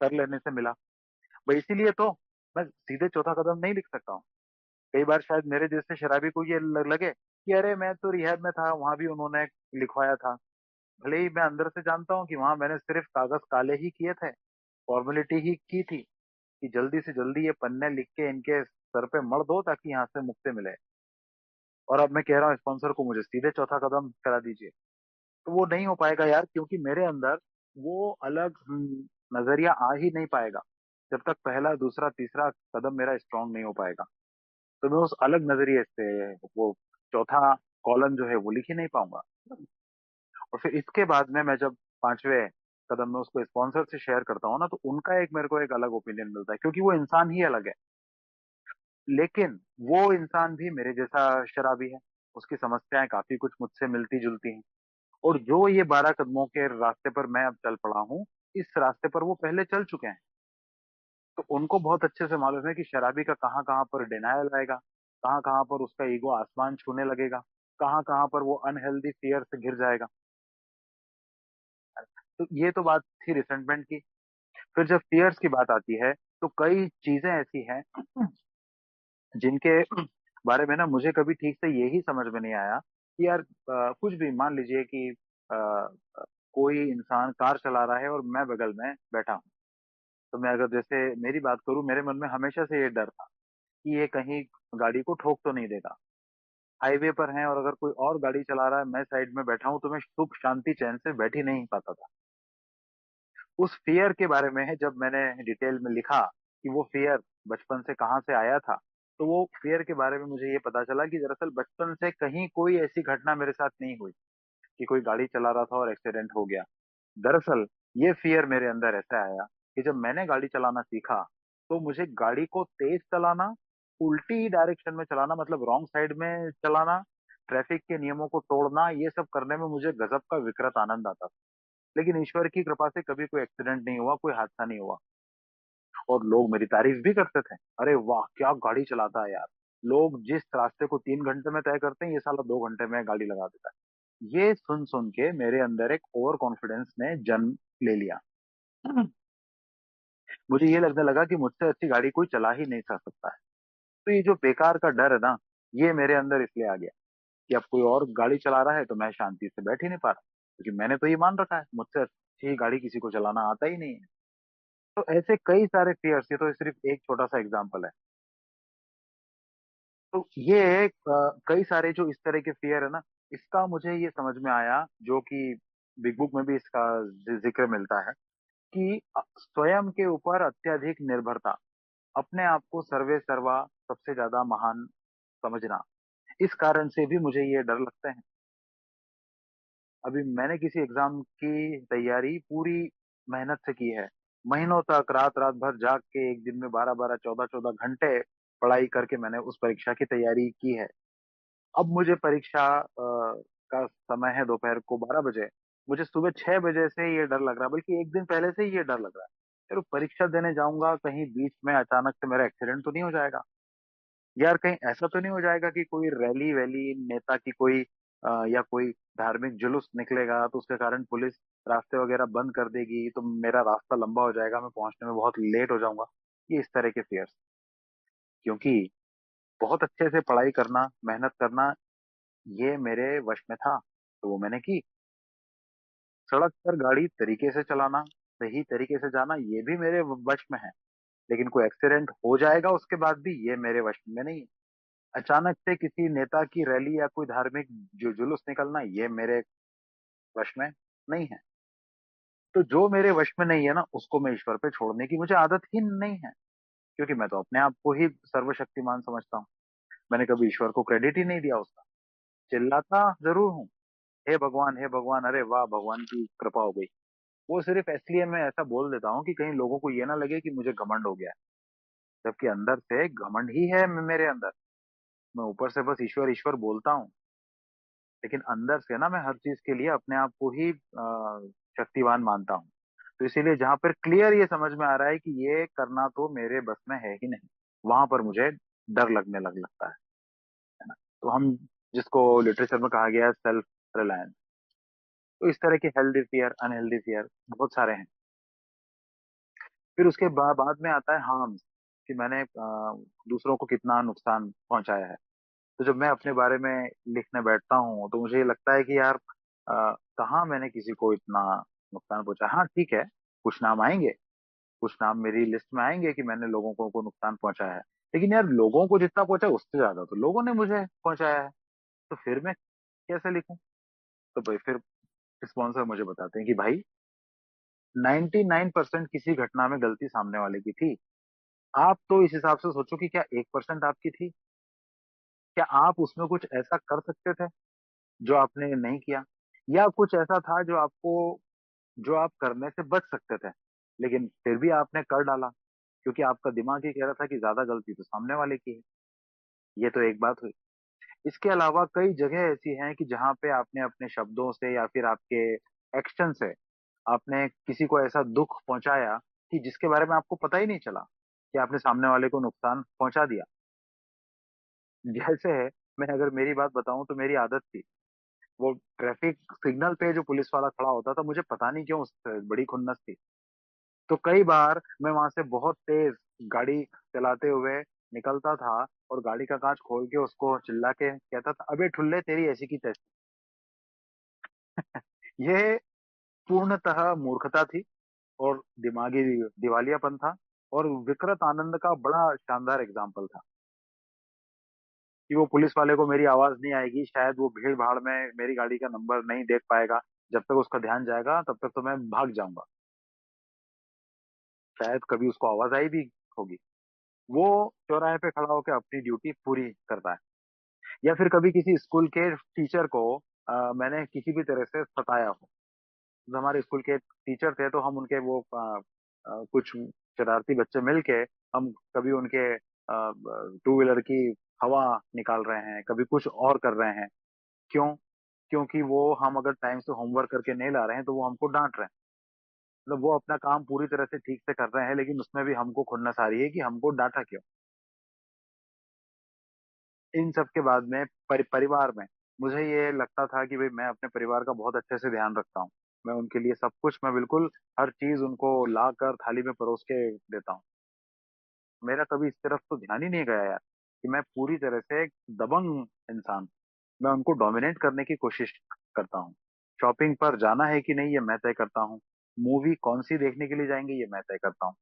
कर लेने से मिला। भाई इसीलिए तो मैं सीधे चौथा कदम नहीं लिख सकता हूँ। कई बार शायद मेरे जैसे शराबी को ये लगे कि अरे मैं तो रिहैब में था, वहां भी उन्होंने लिखवाया था। भले ही मैं अंदर से जानता हूँ कि वहां मैंने सिर्फ कागज काले ही किए थे, फॉर्मेलिटी ही की थी कि जल्दी से जल्दी ये पन्ने लिख के इनके सर पे मर दो ताकि यहाँ से मुक्ति मिले। और अब मैं कह रहा हूँ स्पॉन्सर को मुझे सीधे चौथा कदम करा दीजिए, तो वो नहीं हो पाएगा यार, क्योंकि मेरे अंदर वो अलग नजरिया आ ही नहीं पाएगा जब तक पहला, दूसरा, तीसरा कदम मेरा स्ट्रांग नहीं हो पाएगा। तो मैं उस अलग नजरिए से वो चौथा कॉलम जो है वो लिख ही नहीं पाऊंगा। और फिर इसके बाद में मैं जब 5वें कदम में उसको स्पॉन्सर से शेयर करता हूँ ना, तो उनका एक मेरे को एक अलग ओपिनियन मिलता है, क्योंकि वो इंसान ही अलग है। लेकिन वो इंसान भी मेरे जैसा शराबी है, उसकी समस्याएं काफी कुछ मुझसे मिलती जुलती हैं। और जो ये 12 कदमों के रास्ते पर मैं अब चल पड़ा हूँ, इस रास्ते पर वो पहले चल चुके हैं। तो उनको बहुत अच्छे से मालूम है कि शराबी का कहाँ कहाँ पर डिनायल आएगा, कहाँ कहाँ पर उसका ईगो आसमान छूने लगेगा, कहाँ कहाँ पर वो अनहेल्दी फियर से घिर जाएगा। तो ये तो बात थी रिसेंटमेंट की। फिर जब फियर्स की बात आती है, तो कई चीजें ऐसी हैं जिनके बारे में ना मुझे कभी ठीक से यही समझ में नहीं आया कि यार कुछ भी मान लीजिए कि कोई इंसान कार चला रहा है और मैं बगल में बैठा हूँ। तो मैं अगर जैसे मेरी बात करूं, मेरे मन में हमेशा से ये डर था कि ये कहीं गाड़ी को ठोक तो नहीं देगा। हाईवे पर है और अगर कोई और गाड़ी चला रहा है, मैं साइड में बैठा हूं, तो मैं सुख शांति चैन से बैठ ही नहीं पाता था। उस फियर के बारे में है जब मैंने डिटेल में लिखा कि वो फियर बचपन से कहाँ से आया था, तो वो फियर के बारे में मुझे ये पता चला कि दरअसल बचपन से कहीं कोई ऐसी घटना मेरे साथ नहीं हुई कि कोई गाड़ी चला रहा था और एक्सीडेंट हो गया। दरअसल ये फियर मेरे अंदर ऐसा आया कि जब मैंने गाड़ी चलाना सीखा, तो मुझे गाड़ी को तेज चलाना, उल्टी डायरेक्शन में चलाना, मतलब रॉन्ग साइड में चलाना, ट्रैफिक के नियमों को तोड़ना, ये सब करने में मुझे गजब का विकृत आनंद आता था। लेकिन ईश्वर की कृपा से कभी कोई एक्सीडेंट नहीं हुआ, कोई हादसा नहीं हुआ। और लोग मेरी तारीफ भी करते थे, अरे वाह क्या गाड़ी चलाता है यार। लोग जिस रास्ते को 3 घंटे में तय करते हैं, ये साला 2 घंटे में गाड़ी लगा देता है। ये सुन सुन के मेरे अंदर एक ओवर कॉन्फिडेंस ने जन्म ले लिया। मुझे ये लगने लगा कि मुझसे अच्छी गाड़ी कोई चला ही नहीं सकता है। तो ये जो बेकार का डर है ना, ये मेरे अंदर इसलिए आ गया कि अब कोई और गाड़ी चला रहा है तो मैं शांति से बैठ ही नहीं पा रहा, क्योंकि मैंने तो ये मान रखा है मुझसे अच्छी गाड़ी किसी को चलाना आता ही नहीं है। तो ऐसे कई सारे फियर्स, ये तो सिर्फ एक छोटा सा एग्जाम्पल है। तो ये कई सारे जो इस तरह के फियर है ना, इसका मुझे ये समझ में आया, जो कि बिग बुक में भी इसका जिक्र मिलता है, कि स्वयं के ऊपर अत्यधिक निर्भरता, अपने आप को सर्वे सर्वा सबसे ज्यादा महान समझना, इस कारण से भी मुझे ये डर लगता है। अभी मैंने किसी एग्जाम की तैयारी पूरी मेहनत से की है, महीनों तक रात रात भर जाग के एक दिन में 12 12 14 14 घंटे पढ़ाई करके मैंने उस परीक्षा की तैयारी की है। अब मुझे परीक्षा का समय है दोपहर को 12 बजे, मुझे सुबह 6 बजे से ये डर लग रहा है, बल्कि एक दिन पहले से ही ये डर लग रहा है। यार परीक्षा देने जाऊंगा, कहीं बीच में अचानक से मेरा एक्सीडेंट तो नहीं हो जाएगा, यार कहीं ऐसा तो नहीं हो जाएगा कि कोई रैली वैली नेता की कोई या कोई धार्मिक जुलूस निकलेगा तो उसके कारण पुलिस रास्ते वगैरह बंद कर देगी तो मेरा रास्ता लंबा हो जाएगा, मैं पहुंचने में बहुत लेट हो जाऊंगा। ये इस तरह के फियर्स, क्योंकि बहुत अच्छे से पढ़ाई करना, मेहनत करना, ये मेरे वश में था तो वो मैंने की। सड़क पर गाड़ी तरीके से चलाना, सही तरीके से जाना, ये भी मेरे वश में है। लेकिन कोई एक्सीडेंट हो जाएगा उसके बाद भी, ये मेरे वश में नहीं है। अचानक से किसी नेता की रैली या कोई धार्मिक जो जुलूस निकलना, ये मेरे वश में नहीं है। तो जो मेरे वश में नहीं है ना, उसको मैं ईश्वर पे छोड़ने की मुझे आदत ही नहीं है, क्योंकि मैं तो अपने आप को ही सर्वशक्तिमान समझता हूँ। मैंने कभी ईश्वर को क्रेडिट ही नहीं दिया उसका। चिल्लाता जरूर हूँ, हे भगवान हे भगवान, अरे वाह भगवान की कृपा हो गई। वो सिर्फ इसलिए मैं ऐसा बोल देता हूँ कि कहीं लोगों को ये ना लगे कि मुझे घमंड हो गया है, जबकि अंदर से घमंड ही है मेरे अंदर। मैं ऊपर से बस ईश्वर ईश्वर बोलता हूँ, लेकिन अंदर से ना मैं हर चीज के लिए अपने आप को ही शक्तिवान मानता हूँ। तो इसीलिए जहां पर क्लियर ये समझ में आ रहा है कि ये करना तो मेरे बस में है ही नहीं, वहां पर मुझे डर लगने लगता है ना। तो हम जिसको लिटरेचर में कहा गया है सेल्फ रिलायंस, तो इस तरह के हेल्दी फियर अनहेल्दी फियर बहुत सारे हैं। फिर उसके बाद में आता है हार्म, कि मैंने दूसरों को कितना नुकसान पहुंचाया है। तो जब मैं अपने बारे में लिखने बैठता हूँ तो मुझे ये लगता है कि यार कहाँ मैंने किसी को इतना नुकसान पहुंचाया। हाँ ठीक है, कुछ नाम आएंगे, कुछ नाम मेरी लिस्ट में आएंगे कि मैंने लोगों को नुकसान पहुंचाया है। लेकिन यार लोगों को जितना पहुंचा उससे ज्यादा तो लोगों ने मुझे पहुंचाया है, तो फिर मैं कैसे लिखूं। तो भाई फिर स्पॉन्सर मुझे बताते हैं कि भाई 99% किसी घटना में गलती सामने वाले की थी। आप तो इस हिसाब से सोचो कि क्या 1% आपकी थी। क्या आप उसमें कुछ ऐसा कर सकते थे जो आपने नहीं किया, या कुछ ऐसा था जो आपको, जो आप करने से बच सकते थे लेकिन फिर भी आपने कर डाला, क्योंकि आपका दिमाग ही कह रहा था कि ज्यादा गलती तो सामने वाले की है। ये तो एक बात हुई। इसके अलावा कई जगह ऐसी हैं कि जहां पे आपने अपने शब्दों से या फिर आपके एक्शन से आपने किसी को ऐसा दुख पहुंचाया कि जिसके बारे में आपको पता ही नहीं चला कि आपने सामने वाले को नुकसान पहुंचा दिया। जैसे है, मैं अगर मेरी बात बताऊं तो मेरी आदत थी, वो ट्रैफिक सिग्नल पे जो पुलिस वाला खड़ा होता था, मुझे पता नहीं क्यों उससे बड़ी खुन्नस थी। तो कई बार मैं वहां से बहुत तेज गाड़ी चलाते हुए निकलता था और गाड़ी का कांच खोल के उसको चिल्ला के कहता था, अबे ठुल्ले तेरी ऐसी की तैसी। ये पूर्णतः मूर्खता थी और दिमागी दिवालियापन था, और विकृत आनंद का बड़ा शानदार एग्जाम्पल था कि वो पुलिस वाले को मेरी आवाज नहीं आएगी, शायद वो भीड़ भाड़ में मेरी गाड़ी का नंबर नहीं देख पाएगा, जब तक उसका ध्यान जाएगा तब तक तो मैं भाग जाऊंगा। शायद कभी उसको आवाज आई भी होगी। वो चौराहे पे खड़ा होकर अपनी ड्यूटी पूरी करता है। या फिर कभी किसी स्कूल के टीचर को मैंने किसी भी तरह से सताया हो। तो हमारे स्कूल के टीचर थे तो हम उनके वो कुछ शरारती बच्चे मिलके हम कभी उनके टू व्हीलर की हवा निकाल रहे हैं, कभी कुछ और कर रहे हैं। क्यों? क्योंकि वो हम अगर टाइम से होमवर्क करके नहीं ला रहे हैं तो वो हमको डांट रहे हैं। मतलब वो अपना काम पूरी तरह से ठीक से कर रहे हैं लेकिन उसमें भी हमको खुन्नस आ रही है कि हमको डांटा क्यों। इन सब के बाद में परिवार में मुझे ये लगता था कि भाई मैं अपने परिवार का बहुत अच्छे से ध्यान रखता हूँ। मैं उनके लिए सब कुछ, मैं बिल्कुल हर चीज उनको ला कर थाली में परोस के देता हूँ। मेरा कभी इस तरफ तो ध्यान ही नहीं गया यार कि मैं पूरी तरह से एक दबंग इंसान, मैं उनको डोमिनेट करने की कोशिश करता हूँ। शॉपिंग पर जाना है कि नहीं ये मैं तय करता हूँ। मूवी कौन सी देखने के लिए जाएंगे ये मैं तय करता हूँ।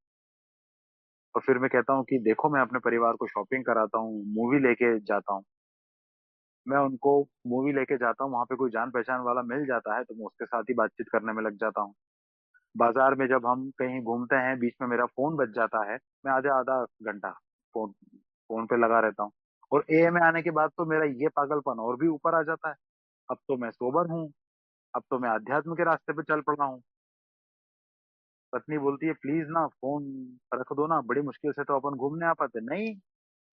और फिर मैं कहता हूँ कि देखो मैं अपने परिवार को शॉपिंग कराता हूँ, मूवी लेके जाता हूँ। मैं उनको मूवी लेके जाता हूँ, वहां पे कोई जान पहचान वाला मिल जाता है तो मैं उसके साथ ही बातचीत करने में लग जाता हूँ। बाजार में जब हम कहीं घूमते हैं, बीच में मेरा फोन बज जाता है, मैं आधा आधा घंटा फोन फोन पे लगा रहता हूँ। और ए में आने के बाद तो मेरा ये पागलपन और भी ऊपर आ जाता है। अब तो मैं सोबर हूँ, अब तो मैं अध्यात्म के रास्ते पे चल पड़ा हूँ। पत्नी बोलती है प्लीज ना फोन रख दो ना, बड़ी मुश्किल से तो अपन घूमने आ पाते। नहीं,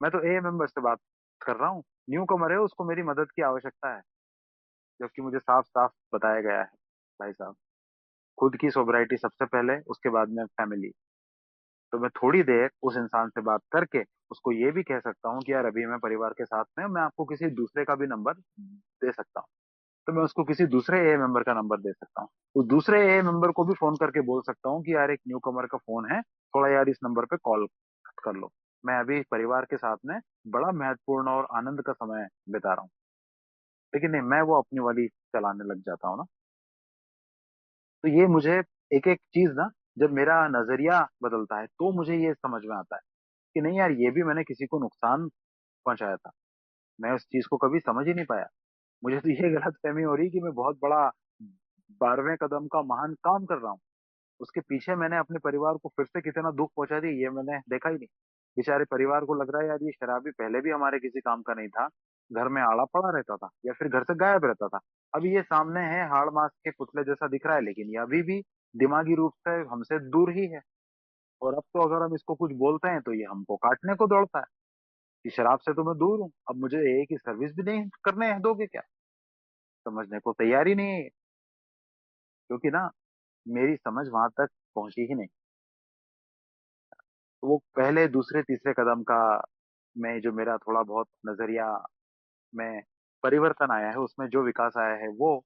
मैं तो ए मेंबर से बात कर रहा हूँ, न्यू कमर है, उसको मेरी मदद की आवश्यकता है। जबकि मुझे साफ साफ बताया गया है भाई साहब, खुद की सोबराइटी सबसे पहले, उसके बाद में फैमिली। तो मैं थोड़ी देर उस इंसान से बात करके उसको ये भी कह सकता हूँ कि यार अभी मैं परिवार के साथ में, मैं आपको किसी दूसरे का भी नंबर दे सकता हूँ। तो मैं उसको किसी दूसरे ए मेंबर का नंबर दे सकता हूँ। उस दूसरे ए मेंबर को भी फोन करके बोल सकता हूँ कि यार एक न्यू कमर का फोन है, थोड़ा यार इस नंबर पे कॉल कर लो, मैं अभी परिवार के साथ में बड़ा महत्वपूर्ण और आनंद का समय बिता रहा हूँ। लेकिन नहीं, मैं वो अपनी वाली चलाने लग जाता हूँ ना। तो ये मुझे एक एक चीज ना, जब मेरा नजरिया बदलता है तो मुझे ये समझ में आता है कि नहीं यार, ये भी मैंने किसी को नुकसान पहुंचाया था, मैं उस चीज को कभी समझ ही नहीं पाया। मुझे तो ये गलत फहमी हो रही कि मैं बहुत बड़ा 12वें कदम का महान काम कर रहा हूँ, उसके पीछे मैंने अपने परिवार को फिर से कितना दुख पहुंचा दिया ये मैंने देखा ही नहीं। बेचारे परिवार को लग रहा है यार ये शराबी पहले भी हमारे किसी काम का नहीं था, घर में आड़ा पड़ा रहता था या फिर घर से गायब रहता था। अभी ये सामने है, हाड़ मास के पुतले जैसा दिख रहा है, लेकिन ये अभी भी दिमागी रूप से हमसे दूर ही है। और अब तो अगर हम इसको कुछ बोलते हैं तो ये हमको काटने को दौड़ता है कि शराब से तो मैं दूर हूँ, अब मुझे एक ही सर्विस भी नहीं करने दोगे क्या? समझने को तैयार ही नहीं है ये, क्योंकि ना मेरी समझ वहां तक पहुंची ही नहीं। तो वो पहले दूसरे तीसरे कदम का में जो मेरा थोड़ा बहुत नजरिया में परिवर्तन आया है, उसमें जो विकास आया है वो,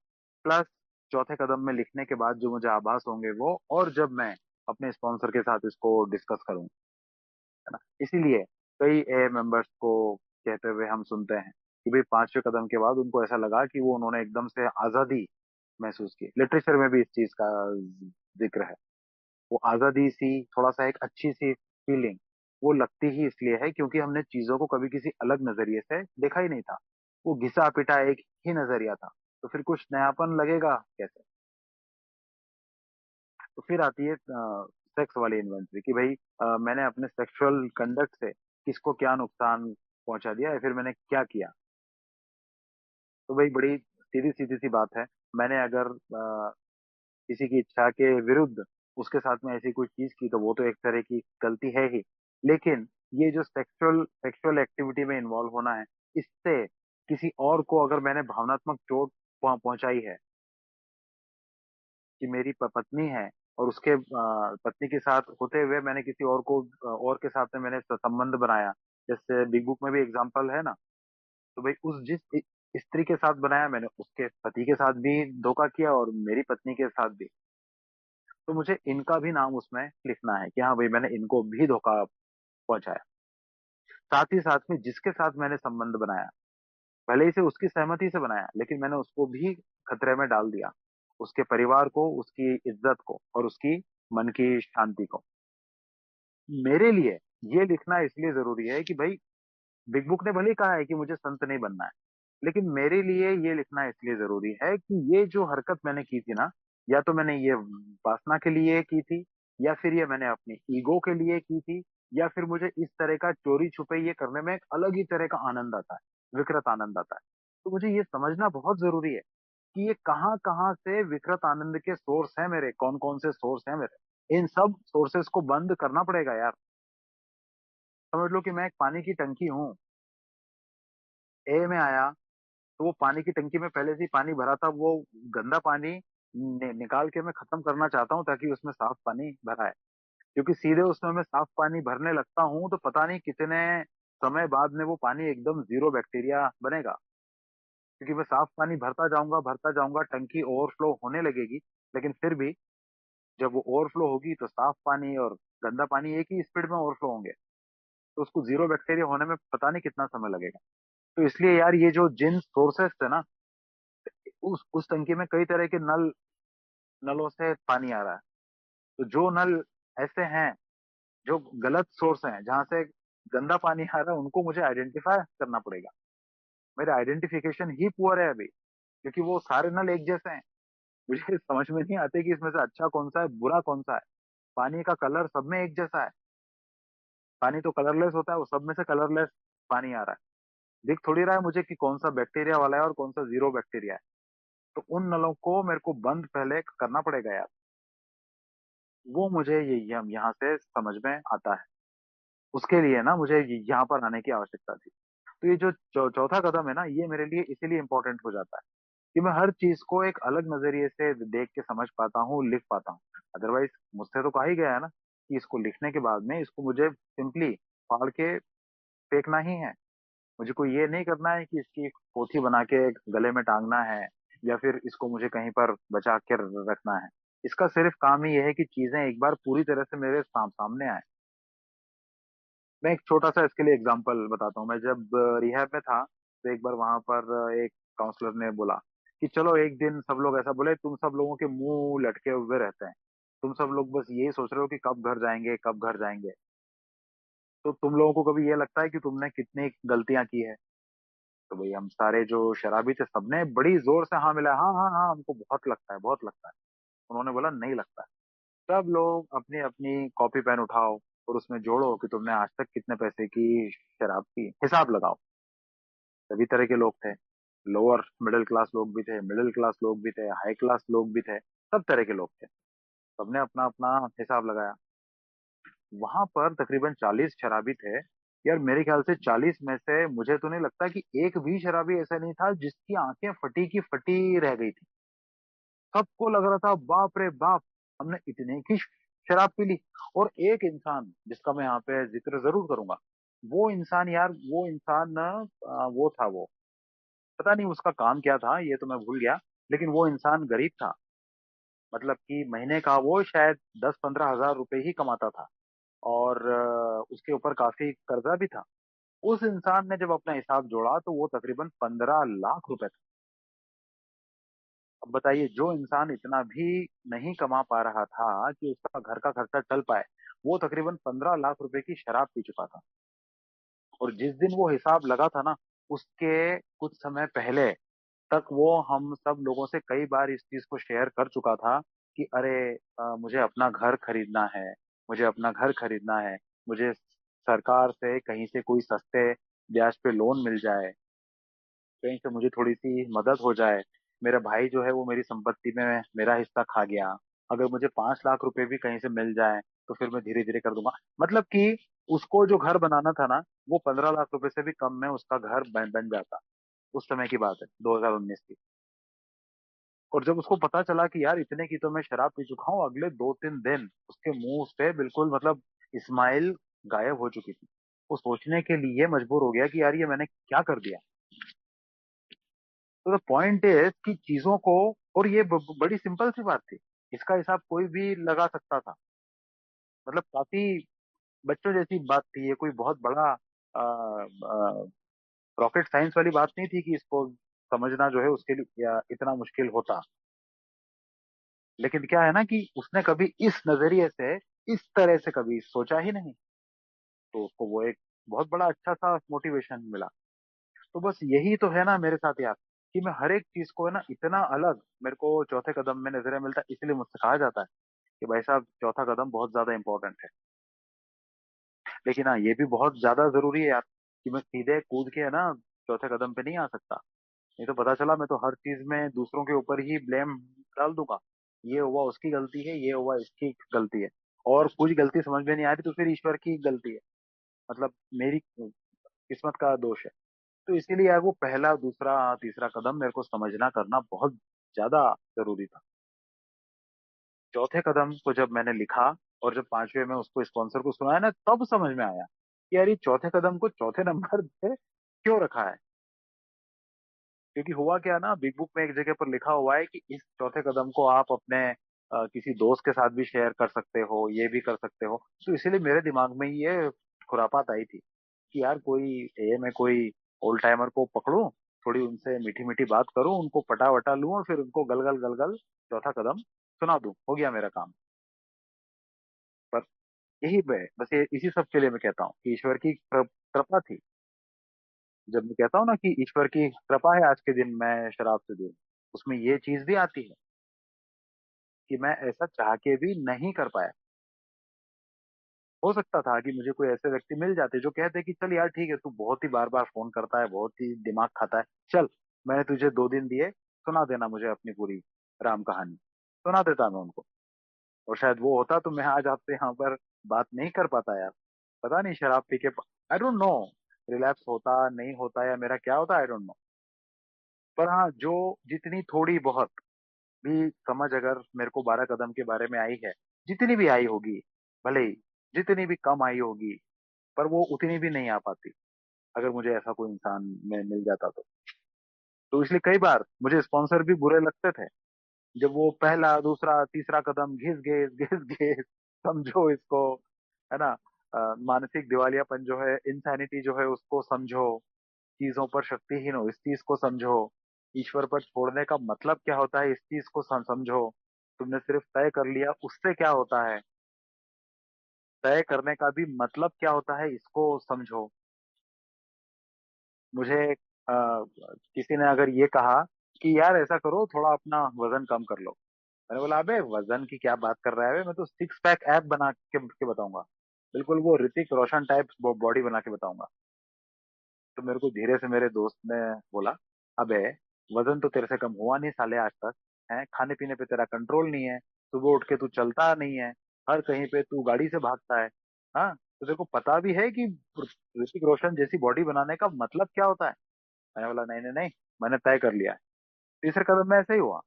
प्लस चौथे कदम में लिखने के बाद जो मुझे आभास होंगे वो, और जब मैं अपने स्पॉन्सर के साथ इसको डिस्कस करूँ, है ना। इसीलिए कई ए मेंबर्स को कहते हुए हम सुनते हैं कि भाई 5वें कदम के बाद उनको ऐसा लगा कि वो उन्होंने एकदम से आजादी महसूस की। लिटरेचर में भी इस चीज का जिक्र है। वो आजादी सी, थोड़ा सा एक अच्छी सी फीलिंग वो लगती ही इसलिए है क्योंकि हमने चीजों को कभी किसी अलग नजरिए से देखा ही नहीं था। वो घिसा पिटा एक ही नजरिया था, तो फिर कुछ नयापन लगेगा कैसे? तो फिर आती है सेक्स वाली इन्वेंटरी कि भाई मैंने अपने सेक्सुअल कंडक्ट से किसको क्या नुकसान पहुंचा दिया या फिर मैंने क्या किया। तो भाई बड़ी सीधी सीधी सी बात है, मैंने अगर किसी की इच्छा के विरुद्ध उसके साथ में ऐसी कोई चीज की तो वो तो एक तरह की गलती है ही। लेकिन ये जो सेक्सुअल सेक्सुअल एक्टिविटी में इन्वॉल्व होना है, इससे किसी और को अगर मैंने भावनात्मक चोट पहुंचाई है, कि मेरी पत्नी है और उसके पत्नी के साथ होते हुए मैंने किसी और को और के साथ में मैंने संबंध बनाया, जैसे बिग बुक में भी एग्जांपल है ना। तो भाई उस जिस स्त्री के साथ बनाया, मैंने उसके पति के साथ भी धोखा किया और मेरी पत्नी के साथ भी। तो मुझे इनका भी नाम उसमें लिखना है कि हाँ भाई मैंने इनको भी धोखा पहुंचाया। साथ ही साथ में जिसके साथ मैंने संबंध बनाया, भले ही से उसकी सहमति से बनाया, लेकिन मैंने उसको भी खतरे में डाल दिया, उसके परिवार को, उसकी इज्जत को और उसकी मन की शांति को। मेरे लिए ये लिखना इसलिए जरूरी है कि भाई बिग बुक ने भले ही कहा है कि मुझे संत नहीं बनना है, लेकिन मेरे लिए ये लिखना इसलिए जरूरी है कि ये जो हरकत मैंने की थी ना, या तो मैंने ये वासना के लिए की थी, या फिर ये मैंने अपनी ईगो के लिए की थी, या फिर मुझे इस तरह का चोरी छुपे ये करने में एक अलग ही तरह का आनंद आता है, विकृत आनंद आता है। तो मुझे ये समझना बहुत जरूरी है कि ये कहाँ कहाँ से विकृत आनंद के सोर्स हैं, मेरे कौन कौन से सोर्स हैं मेरे, इन सब सोर्सेस को बंद करना पड़ेगा यार। समझ लो कि मैं एक पानी की टंकी हूँ, ए में आया तो वो पानी की टंकी में पहले से ही पानी भरा था, वो गंदा पानी निकाल के मैं खत्म करना चाहता हूँ ताकि उसमें साफ पानी भरा है। क्योंकि सीधे उसमें मैं साफ पानी भरने लगता हूँ तो पता नहीं कितने समय बाद में वो पानी एकदम जीरो बैक्टीरिया बनेगा। क्योंकि मैं साफ पानी भरता जाऊंगा, टंकी ओवरफ्लो होने लगेगी, लेकिन फिर भी जब वो ओवरफ्लो होगी तो साफ पानी और गंदा पानी एक ही स्पीड में ओवरफ्लो होंगे, तो उसको जीरो बैक्टीरिया होने में पता नहीं कितना समय लगेगा। तो इसलिए यार ये जो जिन सोर्सेस थे ना, उस टंकी में कई तरह के नलों से पानी आ रहा है। तो जो नल ऐसे हैं, जो गलत सोर्स हैं जहां से गंदा पानी आ रहा है, उनको मुझे आइडेंटिफाई करना पड़ेगा। मेरा आइडेंटिफिकेशन ही पुअर है अभी, क्योंकि वो सारे नल एक जैसे हैं। मुझे समझ में नहीं आते कि इसमें से अच्छा कौन सा है, बुरा कौन सा है। पानी का कलर सब में एक जैसा है, पानी तो कलरलेस होता है, वो सब में से कलरलेस पानी आ रहा है। दिख थोड़ी रहा है मुझे कि कौन सा बैक्टीरिया वाला है और कौन सा जीरो बैक्टीरिया है। तो उन नलों को मेरे को बंद पहले करना पड़ेगा यार। वो मुझे ये यहाँ से समझ में आता है। उसके लिए ना मुझे यहाँ पर आने की आवश्यकता थी। तो ये जो चौथा कदम है ना, ये मेरे लिए इसीलिए इम्पोर्टेंट हो जाता है कि मैं हर चीज को एक अलग नजरिए से देख के समझ पाता हूँ, लिख पाता हूँ। अदरवाइज मुझसे तो कहा ही गया है ना कि इसको लिखने के बाद में इसको मुझे सिंपली फाड़ के फेंकना ही है। मुझे को ये नहीं करना है कि इसकी पोथी बना के गले में टांगना है, या फिर इसको मुझे कहीं पर बचा के रखना है। इसका सिर्फ काम ही यह है कि चीजें एक बार पूरी तरह से मेरे सामने आए। मैं एक छोटा सा इसके लिए एग्जांपल बताता हूँ। मैं जब रिहैब में था, तो एक बार वहां पर एक काउंसलर ने बोला कि चलो एक दिन, सब लोग ऐसा बोले, तुम सब लोगों के मुंह लटके हुए रहते हैं, तुम सब लोग बस यही सोच रहे हो कि कब घर जाएंगे, कब घर जाएंगे। तो तुम लोगों को कभी ये लगता है कि तुमने कितनी गलतियां की है? तो भाई हम सारे जो शराबी थे, सबने बड़ी जोर से हाँ मिला, हाँ हाँ हाँ, हमको बहुत लगता है, बहुत लगता है। उन्होंने बोला नहीं लगता है। सब लोग अपनी अपनी कॉपी पेन उठाओ और उसमें जोड़ो कि तुमने आज तक कितने पैसे की शराब पी, हिसाब लगाओ। सभी तरह के लोग थे। लोअर मिडिल क्लास लोग भी थे, मिडिल क्लास लोग भी थे, हाई क्लास लोग भी थे, सब तरह के लोग थे। सबने अपना अपना हिसाब लगाया। वहां पर तकरीबन 40 शराबी थे। यार मेरे ख्याल से 40 में से मुझे तो नहीं लगता कि एक भी शराबी ऐसा नहीं था जिसकी आंखें फटी की फटी रह गई थी। सबको लग रहा था बाप रे बाप, हमने इतने की शराब पी ली। और एक इंसान जिसका मैं यहाँ पे जिक्र जरूर करूंगा, वो इंसान यार, वो इंसान ना, वो था वो, पता नहीं उसका काम क्या था, ये तो मैं भूल गया। लेकिन वो इंसान गरीब था। मतलब कि महीने का वो शायद 10-15 हज़ार रुपए ही कमाता था। और उसके ऊपर काफी कर्जा भी था। उस इंसान ने जब अपना हिसाब जोड़ा तो वो तकरीबन 15 लाख रुपए था। अब बताइए, जो इंसान इतना भी नहीं कमा पा रहा था कि उसका घर का खर्चा चल पाए, वो तकरीबन 15 लाख रुपए की शराब पी चुका था। और जिस दिन वो हिसाब लगा था ना, उसके कुछ समय पहले तक वो हम सब लोगों से कई बार इस चीज को शेयर कर चुका था कि अरे, मुझे अपना घर खरीदना है, मुझे अपना घर खरीदना है, मुझे सरकार से कहीं से कोई सस्ते ब्याज पे लोन मिल जाए, कहीं से मुझे थोड़ी सी मदद हो जाए। मेरा भाई जो है वो मेरी संपत्ति में मेरा हिस्सा खा गया, अगर मुझे 5 लाख रुपए भी कहीं से मिल जाए तो फिर मैं धीरे धीरे कर दूंगा। मतलब कि उसको जो घर बनाना था ना, वो 15 लाख रुपए से भी कम में उसका घर बन जाता। उस समय की बात है, 2019 की। और जब उसको पता चला कि यार इतने की तो मैं शराब पी चुका हूँ, अगले 2-3 दिन उसके मुंह से बिल्कुल मतलब स्माइल गायब हो चुकी थी। वो सोचने के लिए मजबूर हो गया कि यार ये मैंने क्या कर दिया। तो द पॉइंट इज कि चीजों को, और ये बड़ी सिंपल सी बात थी, इसका हिसाब कोई भी लगा सकता था। मतलब काफी बच्चों जैसी बात थी, ये कोई बहुत बड़ा रॉकेट साइंस वाली बात नहीं थी कि इसको समझना जो है उसके लिए इतना मुश्किल होता। लेकिन क्या है ना कि उसने कभी इस नजरिए से, इस तरह से कभी सोचा ही नहीं। तो उसको वो एक बहुत बड़ा अच्छा सा मोटिवेशन मिला। तो बस यही तो है ना मेरे साथ यार, कि मैं हर एक चीज को है ना इतना अलग, मेरे को चौथे कदम में नजरिया मिलता है। इसलिए मुझसे कहा जाता है कि भाई साहब, चौथा कदम बहुत ज्यादा इंपॉर्टेंट है। लेकिन हाँ, ये भी बहुत ज्यादा जरूरी है यार, कि मैं सीधे कूद के है ना चौथे कदम पे नहीं आ सकता। नहीं तो पता चला मैं तो हर चीज में दूसरों के ऊपर ही ब्लेम डाल दूंगा। ये हुआ उसकी गलती है, ये हुआ इसकी गलती है। और कुछ गलती समझ में नहीं आ रही तो फिर ईश्वर की गलती है, मतलब मेरी किस्मत का दोष है। तो इसीलिए यार वो पहला, दूसरा, तीसरा कदम मेरे को समझना करना बहुत ज्यादा जरूरी था। चौथे कदम को जब मैंने लिखा और जब पांचवे में उसको स्पॉन्सर को सुनाया ना, तब समझ में आया कि यार ये चौथे कदम को चौथे नंबर पे क्यों रखा है। क्योंकि हुआ क्या ना, बिग बुक में एक जगह पर लिखा हुआ है कि इस चौथे कदम को आप अपने किसी दोस्त के साथ भी शेयर कर सकते हो, ये भी कर सकते हो। तो इसीलिए मेरे दिमाग में ये खुरापात आई थी कि यार कोई, ये मैं कोई ओल्ड टाइमर को पकड़ूं, थोड़ी उनसे मीठी मीठी बात करूं, उनको पटा वटा लूं और फिर उनको गल गल गल गल चौथा कदम सुना दूं, हो गया मेरा काम। पर यही बस ये इसी सब के लिए मैं कहता हूँ कि ईश्वर की कृपा थी। जब मैं कहता हूँ ना कि ईश्वर की कृपा है आज के दिन मैं शराब से दूर, उसमें ये चीज भी आती है कि मैं ऐसा चाह के भी नहीं कर पाया। हो सकता था कि मुझे कोई ऐसे व्यक्ति मिल जाते जो कहते कि चल यार ठीक है, तू बहुत ही बार बार फोन करता है, बहुत ही दिमाग खाता है, चल मैंने तुझे 2 दिन दिए, सुना देना मुझे अपनी पूरी राम कहानी। सुना देता मैं उनको। और शायद वो होता तो मैं आज आपसे यहाँ पर बात नहीं कर पाता यार। पता नहीं शराब पी के, आई डोंट नो, रिलैप्स होता नहीं होता या मेरा क्या होता, आई डोंट नो। पर हाँ, जो जितनी थोड़ी बहुत भी समझ अगर मेरे को 12 कदम के बारे में आई है, जितनी भी आई होगी, भले ही जितनी भी कम आई होगी, पर वो उतनी भी नहीं आ पाती। अगर मुझे ऐसा कोई इंसान में मिल जाता तो इसलिए कई बार मुझे स्पॉन्सर भी बुरे लगते थे, जब वो पहला दूसरा तीसरा कदम घिस घिस समझो इसको, है ना। मानसिक दिवालियापन जो है, इंसैनिटी जो है, उसको समझो। चीजों पर शक्तिहीन हो, इस चीज को समझो। ईश्वर पर छोड़ने का मतलब क्या होता है, इस चीज को समझो। तुमने सिर्फ तय कर लिया, उससे क्या होता है, तय करने का भी मतलब क्या होता है, इसको समझो। मुझे किसी ने अगर ये कहा कि यार ऐसा करो, थोड़ा अपना वजन कम कर लो, मैंने बोला अबे वजन की क्या बात कर रहा है बे? मैं तो सिक्स पैक ऐप बना के बताऊंगा, बिल्कुल वो ऋतिक रोशन टाइप बॉडी बना के बताऊंगा। तो मेरे को धीरे से मेरे दोस्त ने बोला, अबे वजन तो तेरे से कम हुआ नहीं साले आज तक, है खाने पीने पे तेरा कंट्रोल नहीं है, सुबह उठ के तू चलता नहीं है, हर कहीं पे तू गाड़ी से भागता है। हाँ, तो तेरे को पता भी है कि ऋतिक रोशन जैसी बॉडी बनाने का मतलब क्या होता है। मैंने बोला नहीं नहीं नहीं, मैंने तय कर लिया है। तीसरे कदम में ऐसे ही हुआ।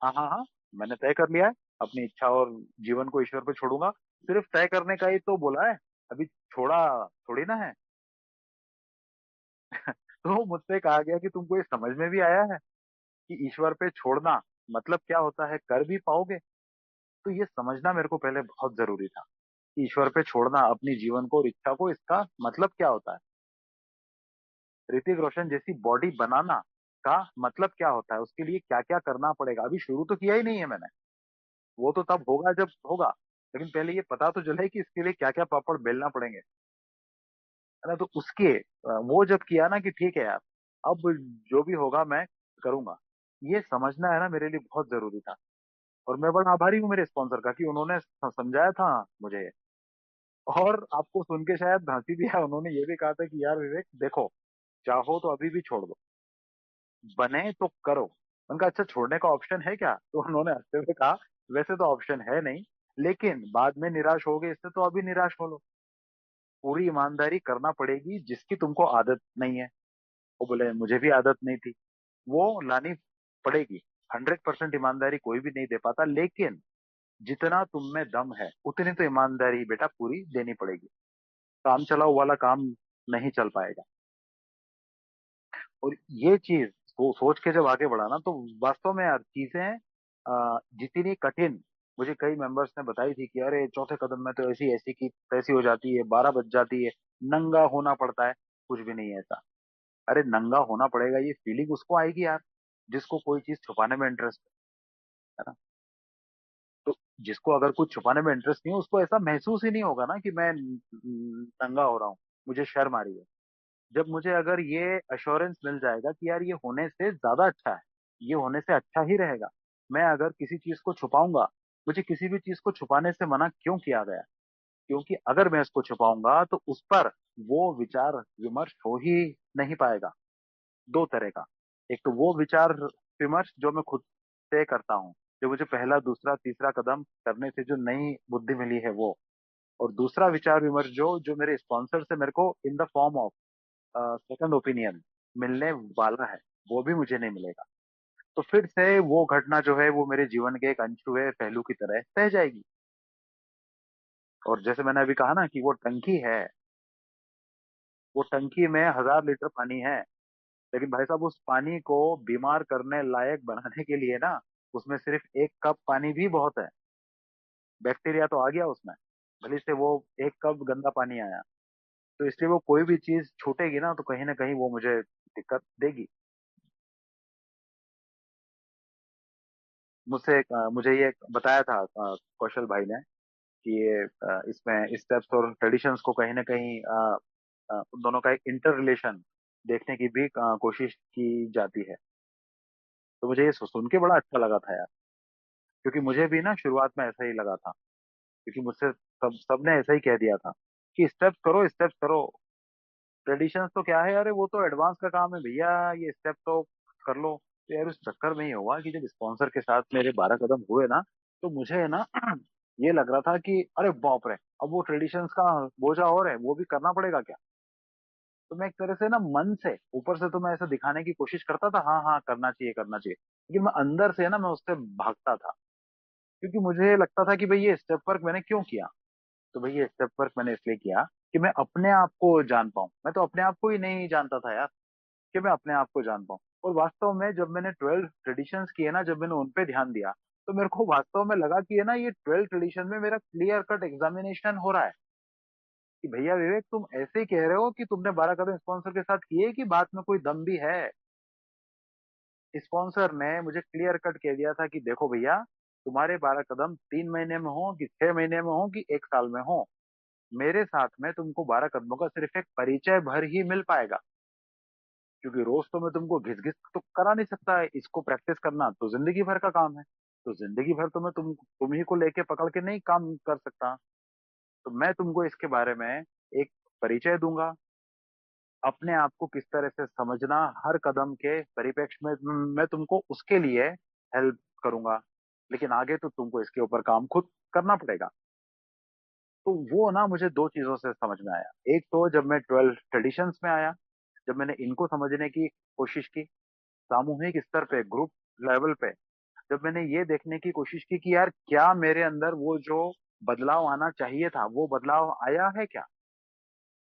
हाँ हाँ हाँ, मैंने तय कर लिया है, अपनी इच्छा और जीवन को ईश्वर पे छोड़ूंगा। सिर्फ तय करने का ही तो बोला है, अभी छोड़ा थोड़ी ना है। तो मुझसे कहा गया कि तुमको ये समझ में भी आया है कि ईश्वर पे छोड़ना मतलब क्या होता है, कर भी पाओगे। तो ये समझना मेरे को पहले बहुत जरूरी था कि ईश्वर पे छोड़ना अपनी जीवन को और इच्छा को, इसका मतलब क्या होता है। ऋतिक रोशन जैसी बॉडी बनाना का मतलब क्या होता है, उसके लिए क्या क्या करना पड़ेगा। अभी शुरू तो किया ही नहीं है मैंने, वो तो तब होगा जब होगा। लेकिन पहले ये पता तो चले कि इसके लिए क्या क्या पापड़ बेलना पड़ेंगे, है ना। तो उसके वो जब किया ना कि ठीक है यार, अब जो भी होगा मैं करूंगा, ये समझना है ना मेरे लिए बहुत जरूरी था। और मैं बड़ा आभारी हूँ मेरे स्पॉन्सर का कि उन्होंने समझाया था मुझे ये। और आपको सुन के शायद हंसी भी है, उन्होंने ये भी कहा था कि यार विवेक देखो, चाहो तो अभी भी छोड़ दो, बने तो करो। उनका अच्छा छोड़ने का ऑप्शन है क्या, तो उन्होंने हंसते हुए कहा वैसे तो ऑप्शन है नहीं, लेकिन बाद में निराश होगे इससे तो अभी निराश हो लो। पूरी ईमानदारी करना पड़ेगी जिसकी तुमको आदत नहीं है। वो बोले मुझे भी आदत नहीं थी, वो लानी पड़ेगी। 100% ईमानदारी कोई भी नहीं दे पाता, लेकिन जितना तुम में दम है उतनी तो ईमानदारी बेटा पूरी देनी पड़ेगी। काम चलाओ वाला काम नहीं चल पाएगा। और ये चीज सोच के जब आगे बढ़ा ना, तो वास्तव में यार चीजें जितनी कठिन मुझे कई मेंबर्स ने बताई थी कि अरे चौथे कदम में तो ऐसी ऐसी की तैसी हो जाती है, 12 बज जाती है, नंगा होना पड़ता है। कुछ भी नहीं है ऐसा। अरे नंगा होना पड़ेगा, ये फीलिंग उसको आएगी यार जिसको कोई चीज छुपाने में इंटरेस्ट है ना। तो जिसको अगर कुछ छुपाने में इंटरेस्ट नहीं है, उसको ऐसा महसूस ही नहीं होगा ना कि मैं नंगा हो रहा हूँ, मुझे शर्म आ रही है। जब मुझे अगर ये अश्योरेंस मिल जाएगा कि यार ये होने से ज्यादा अच्छा है, ये होने से अच्छा ही रहेगा, मैं अगर किसी चीज को छुपाऊंगा, मुझे किसी भी चीज को छुपाने से मना क्यों किया गया, क्योंकि अगर मैं इसको छुपाऊंगा तो उस पर वो विचार विमर्श हो ही नहीं पाएगा। दो तरह का, एक तो वो विचार विमर्श जो मैं खुद से करता हूँ, जो मुझे पहला दूसरा तीसरा कदम करने से जो नई बुद्धि मिली है वो, और दूसरा विचार विमर्श जो जो मेरे स्पॉन्सर से मेरे को in the form of second opinion मिलने वाला है, वो भी मुझे नहीं मिलेगा। तो फिर से वो घटना जो है वो मेरे जीवन के एक अनछुए पहलू की तरह सह जाएगी। और जैसे मैंने अभी कहा ना कि वो टंकी है, वो टंकी में 1000 लीटर पानी है, लेकिन भाई साहब उस पानी को बीमार करने लायक बनाने के लिए ना, उसमें सिर्फ 1 कप पानी भी बहुत है। बैक्टीरिया तो आ गया उसमें, भले से वो 1 कप गंदा पानी आया। तो इसलिए वो कोई भी चीज छूटेगी ना, तो कहीं ना कहीं वो मुझे दिक्कत देगी। मुझे ये बताया था कौशल भाई ने कि ये इसमें स्टेप्स और ट्रेडिशंस को कहीं ना कहीं उन दोनों का एक इंटर रिलेशन देखने की भी कोशिश की जाती है। तो मुझे ये सुन के बड़ा अच्छा लगा था यार, क्योंकि मुझे भी ना शुरुआत में ऐसा ही लगा था, क्योंकि मुझसे सबने ऐसा ही कह दिया था कि स्टेप्स करो स्टेप्स करो। ट्रेडिशंस तो क्या है, अरे वो तो एडवांस का काम है भैया, ये स्टेप तो कर लो। तो यार उस चक्कर में ही हुआ कि जब स्पॉन्सर के साथ मेरे 12 कदम हुए ना, तो मुझे है ना ये लग रहा था कि अरे बाप रे, अब वो ट्रेडिशंस का बोझा और है, वो भी करना पड़ेगा क्या। तो मैं एक तरह से ना मन से, ऊपर से तो मैं ऐसा दिखाने की कोशिश करता था, हाँ हाँ करना चाहिए करना चाहिए, लेकिन मैं अंदर से ना मैं उससे भागता था। क्योंकि मुझे लगता था कि भाई ये स्टेप वर्क मैंने क्यों किया। तो भाई ये स्टेप वर्क मैंने इसलिए किया कि मैं अपने आप को जान पाऊं। मैं तो अपने आप को ही नहीं जानता था यार, कि मैं अपने आप को जान पाऊं। और वास्तव में जब मैंने 12 ट्रेडिशंस किए ना, जब मैंने उन पे ध्यान दिया, तो मेरे को वास्तव में लगा कि है ना, ये 12 ट्रेडिशन में मेरा क्लियर कट एग्जामिनेशन हो रहा है। कि भैया विवेक, तुम ऐसे ही कह रहे हो कि तुमने 12 कदम स्पॉन्सर के साथ किए, कि बात में कोई दम भी है? स्पॉन्सर ने मुझे क्लियर कट कह दिया था कि देखो भैया, तुम्हारे 12 कदम 3 महीने में हो कि 6 महीने में हो कि 1 साल में हो, मेरे साथ में तुमको 12 कदमों का सिर्फ एक परिचय भर ही मिल पाएगा। क्योंकि रोज तो मैं तुमको घिस घिस तो करा नहीं सकता है, इसको प्रैक्टिस करना तो जिंदगी भर का काम है। तो जिंदगी भर तो मैं तुम ही को लेके पकड़ के नहीं काम कर सकता। तो मैं तुमको इसके बारे में एक परिचय दूंगा, अपने आप को किस तरह से समझना हर कदम के परिप्रेक्ष्य में, मैं तुमको उसके लिए हेल्प करूंगा। लेकिन आगे तो तुमको इसके ऊपर काम खुद करना पड़ेगा। तो वो ना मुझे दो चीजों से समझ में आया। एक तो जब मैं 12 ट्रेडिशंस में आया, जब मैंने इनको समझने की कोशिश की सामूहिक स्तर पे, ग्रुप लेवल पे, जब मैंने ये देखने की कोशिश की कि यार क्या मेरे अंदर वो जो बदलाव आना चाहिए था वो बदलाव आया है क्या।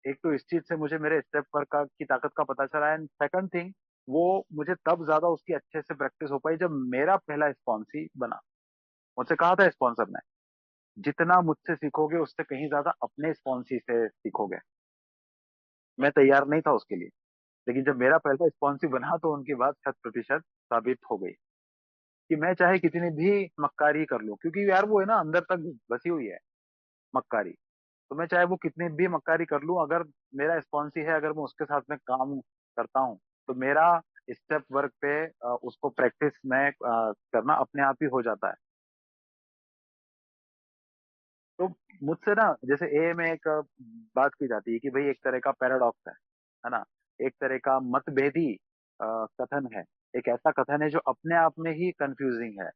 एक तो इस चीज से मुझे मेरे स्टेप वर्क का की ताकत का पता चला। एंड सेकंड थिंग, वो मुझे तब ज्यादा उसकी अच्छे से प्रैक्टिस हो पाई जब मेरा पहला स्पॉन्सी बना। मुझसे कहा था स्पॉन्सर ने, जितना मुझसे सीखोगे उससे कहीं ज्यादा अपने स्पॉन्सी से सीखोगे। मैं तैयार नहीं था उसके लिए, लेकिन जब मेरा पहला स्पॉन्सी बना तो उनकी बात 100% साबित हो गई कि मैं चाहे कितनी भी मक्कारी कर लूं, क्योंकि यार वो है ना अंदर तक बसी हुई है मक्कारी। तो मैं चाहे वो कितनी भी मक्कारी कर लूं, अगर मेरा स्पॉन्सी है, अगर मैं उसके साथ में काम करता हूँ, तो मेरा स्टेप वर्क पे उसको प्रैक्टिस में करना अपने आप ही हो जाता है। तो मुझसे ना जैसे ए में एक बात की जाती है कि भाई एक तरह का पैराडॉक्स है ना, एक तरह का मतभेदी कथन है। एक ऐसा कथन है जो अपने आप में ही कंफ्यूजिंग है,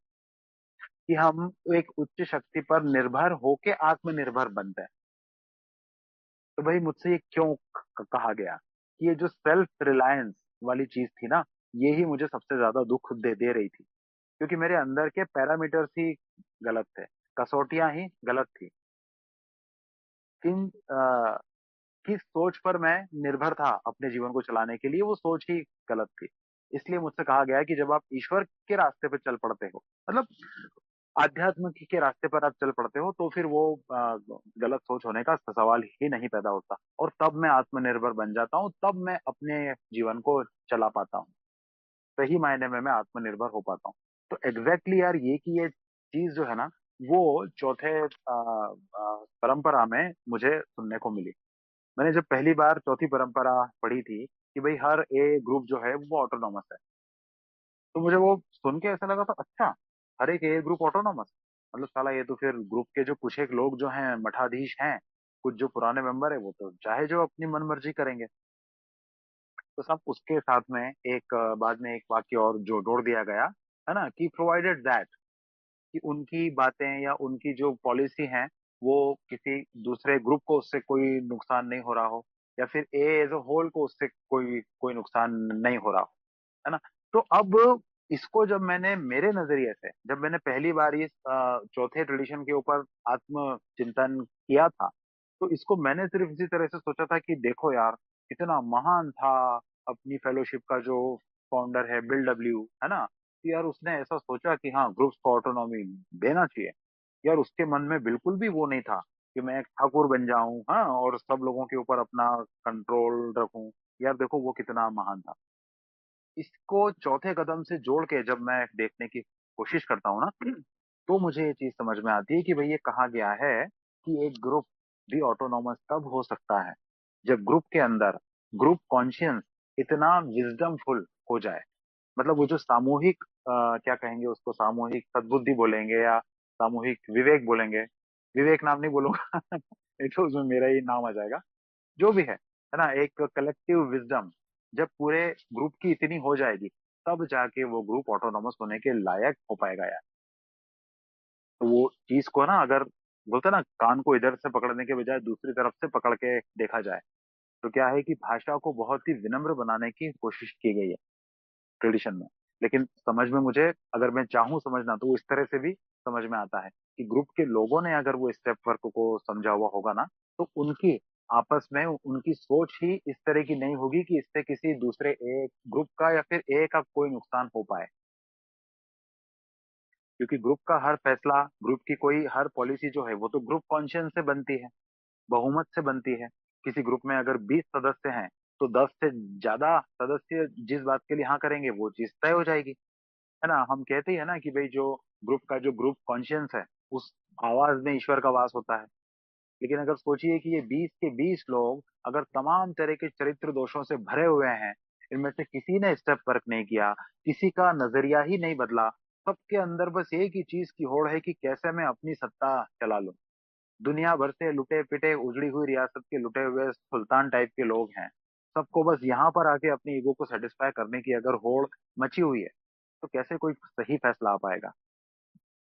कि हम एक उच्च शक्ति पर निर्भर होके आत्मनिर्भर बनते हैं। तो भाई मुझसे ये क्यों कहा गया कि ये जो सेल्फ रिलायंस वाली चीज थी ना, ये ही मुझे सबसे ज्यादा दुख दे दे रही थी। क्योंकि मेरे अंदर के पैरामीटर्स ही गलत थे, कसौटियां ही गलत थी। किन किस सोच पर मैं निर्भर था अपने जीवन को चलाने के लिए, वो सोच ही गलत थी। इसलिए मुझसे कहा गया है कि जब आप ईश्वर के रास्ते पर चल पड़ते हो, मतलब आध्यात्म के रास्ते पर आप चल पड़ते हो, तो फिर वो गलत सोच होने का सवाल ही नहीं पैदा होता। और तब मैं आत्मनिर्भर बन जाता हूँ, तब मैं अपने जीवन को चला पाता हूँ, सही मायने में मैं आत्मनिर्भर हो पाता हूँ। तो एग्जैक्टली यार ये कि ये चीज जो है ना, वो चौथे परंपरा में मुझे सुनने को मिली। मैंने जब पहली बार चौथी परंपरा पढ़ी थी कि भाई हर ए ग्रुप जो है वो ऑटोनॉमस है, तो मुझे वो सुन के ऐसा लगा था, अच्छा हर एक ए ग्रुप ऑटोनॉमस, मतलब साला ये तो फिर ग्रुप के जो कुछ एक लोग जो हैं मठाधीश हैं, कुछ जो पुराने मेंबर है, वो तो चाहे जो अपनी मन मर्जी करेंगे। तो सब उसके साथ में एक बाद में एक वाक्य और जो जोड़ दिया गया है ना, कि प्रोवाइडेड दैट, कि उनकी बातें या उनकी जो पॉलिसी है वो किसी दूसरे ग्रुप को उससे कोई नुकसान नहीं हो रहा हो, या फिर ए एज अ होल को उससे कोई कोई नुकसान नहीं हो रहा हो, है ना। तो अब इसको जब मैंने मेरे नजरिए से, जब मैंने पहली बार इस चौथे ट्रेडिशन के ऊपर आत्म चिंतन किया था, तो इसको मैंने सिर्फ इसी तरह से सोचा था कि देखो यार, कितना महान था अपनी फेलोशिप का जो फाउंडर है बिल डब्ल्यू, है ना, कि यार उसने ऐसा सोचा कि हाँ ग्रुप्स को ऑटोनॉमी देना चाहिए। यार उसके मन में बिल्कुल भी वो नहीं था कि मैं एक ठाकुर बन जाऊं, हाँ, और सब लोगों के ऊपर अपना कंट्रोल रखूं। यार देखो वो कितना महान था। इसको चौथे कदम से जोड़ के जब मैं देखने की कोशिश करता हूँ ना, तो मुझे ये चीज समझ में आती है कि भाई ये कहा गया है कि एक ग्रुप भी ऑटोनॉमस तब हो सकता है जब ग्रुप के अंदर ग्रुप कॉन्शियंस इतना विजडमफुल हो जाए। मतलब वो जो सामूहिक क्या कहेंगे उसको, सामूहिक सद्बुद्धि बोलेंगे या सामूहिक विवेक बोलेंगे, विवेक नाम नहीं बोलूंगा नहीं तो उसमें मेरा ही नाम आ जाएगा। जो भी है ना, एक कलेक्टिव विजडम जब पूरे ग्रुप की इतनी हो जाएगी, तब जाके वो ग्रुप ऑटोनॉमस होने के लायक हो पाएगा यार। तो वो चीज को ना, अगर बोलते ना कान को इधर से पकड़ने के बजाय दूसरी तरफ से पकड़ के देखा जाए, तो क्या है कि भाषा को बहुत ही विनम्र बनाने की कोशिश की गई है ट्रेडिशन में। लेकिन समझ में मुझे, अगर मैं चाहूँ समझना, तो वो इस तरह से भी समझ में आता है कि ग्रुप के लोगों ने अगर वो स्टेप वर्क को समझा हुआ होगा ना, तो उनकी आपस में उनकी सोच ही इस तरह की नहीं होगी कि इससे किसी दूसरे एक ग्रुप का या फिर ए का कोई नुकसान हो पाए। क्योंकि ग्रुप का हर फैसला, ग्रुप की कोई हर पॉलिसी जो है वो तो ग्रुप कॉन्शियंस से बनती है, बहुमत से बनती है। किसी ग्रुप में अगर 20 सदस्य हैं तो 10 से ज्यादा सदस्य जिस बात के लिए हाँ करेंगे वो चीज तय हो जाएगी। है ना, हम कहते ही है ना कि भाई जो ग्रुप का जो ग्रुप कॉन्शियंस है उस आवाज में ईश्वर का वास होता है। लेकिन अगर सोचिए कि ये 20 के 20 लोग अगर तमाम तरह के चरित्र दोषों से भरे हुए हैं, इनमें से किसी ने स्टेप वर्क नहीं किया, किसी का नजरिया ही नहीं बदला, सबके अंदर बस एक ही चीज की होड़ है कि कैसे मैं अपनी सत्ता चला लूं। दुनिया भर से लुटे पिटे उजड़ी हुई रियासत के लुटे हुए सुल्तान टाइप के लोग हैं। सबको बस यहाँ पर आके अपनी ईगो को सेटिस्फाई करने की अगर होड़ मची हुई है, तो कैसे कोई सही फैसला आ पाएगा।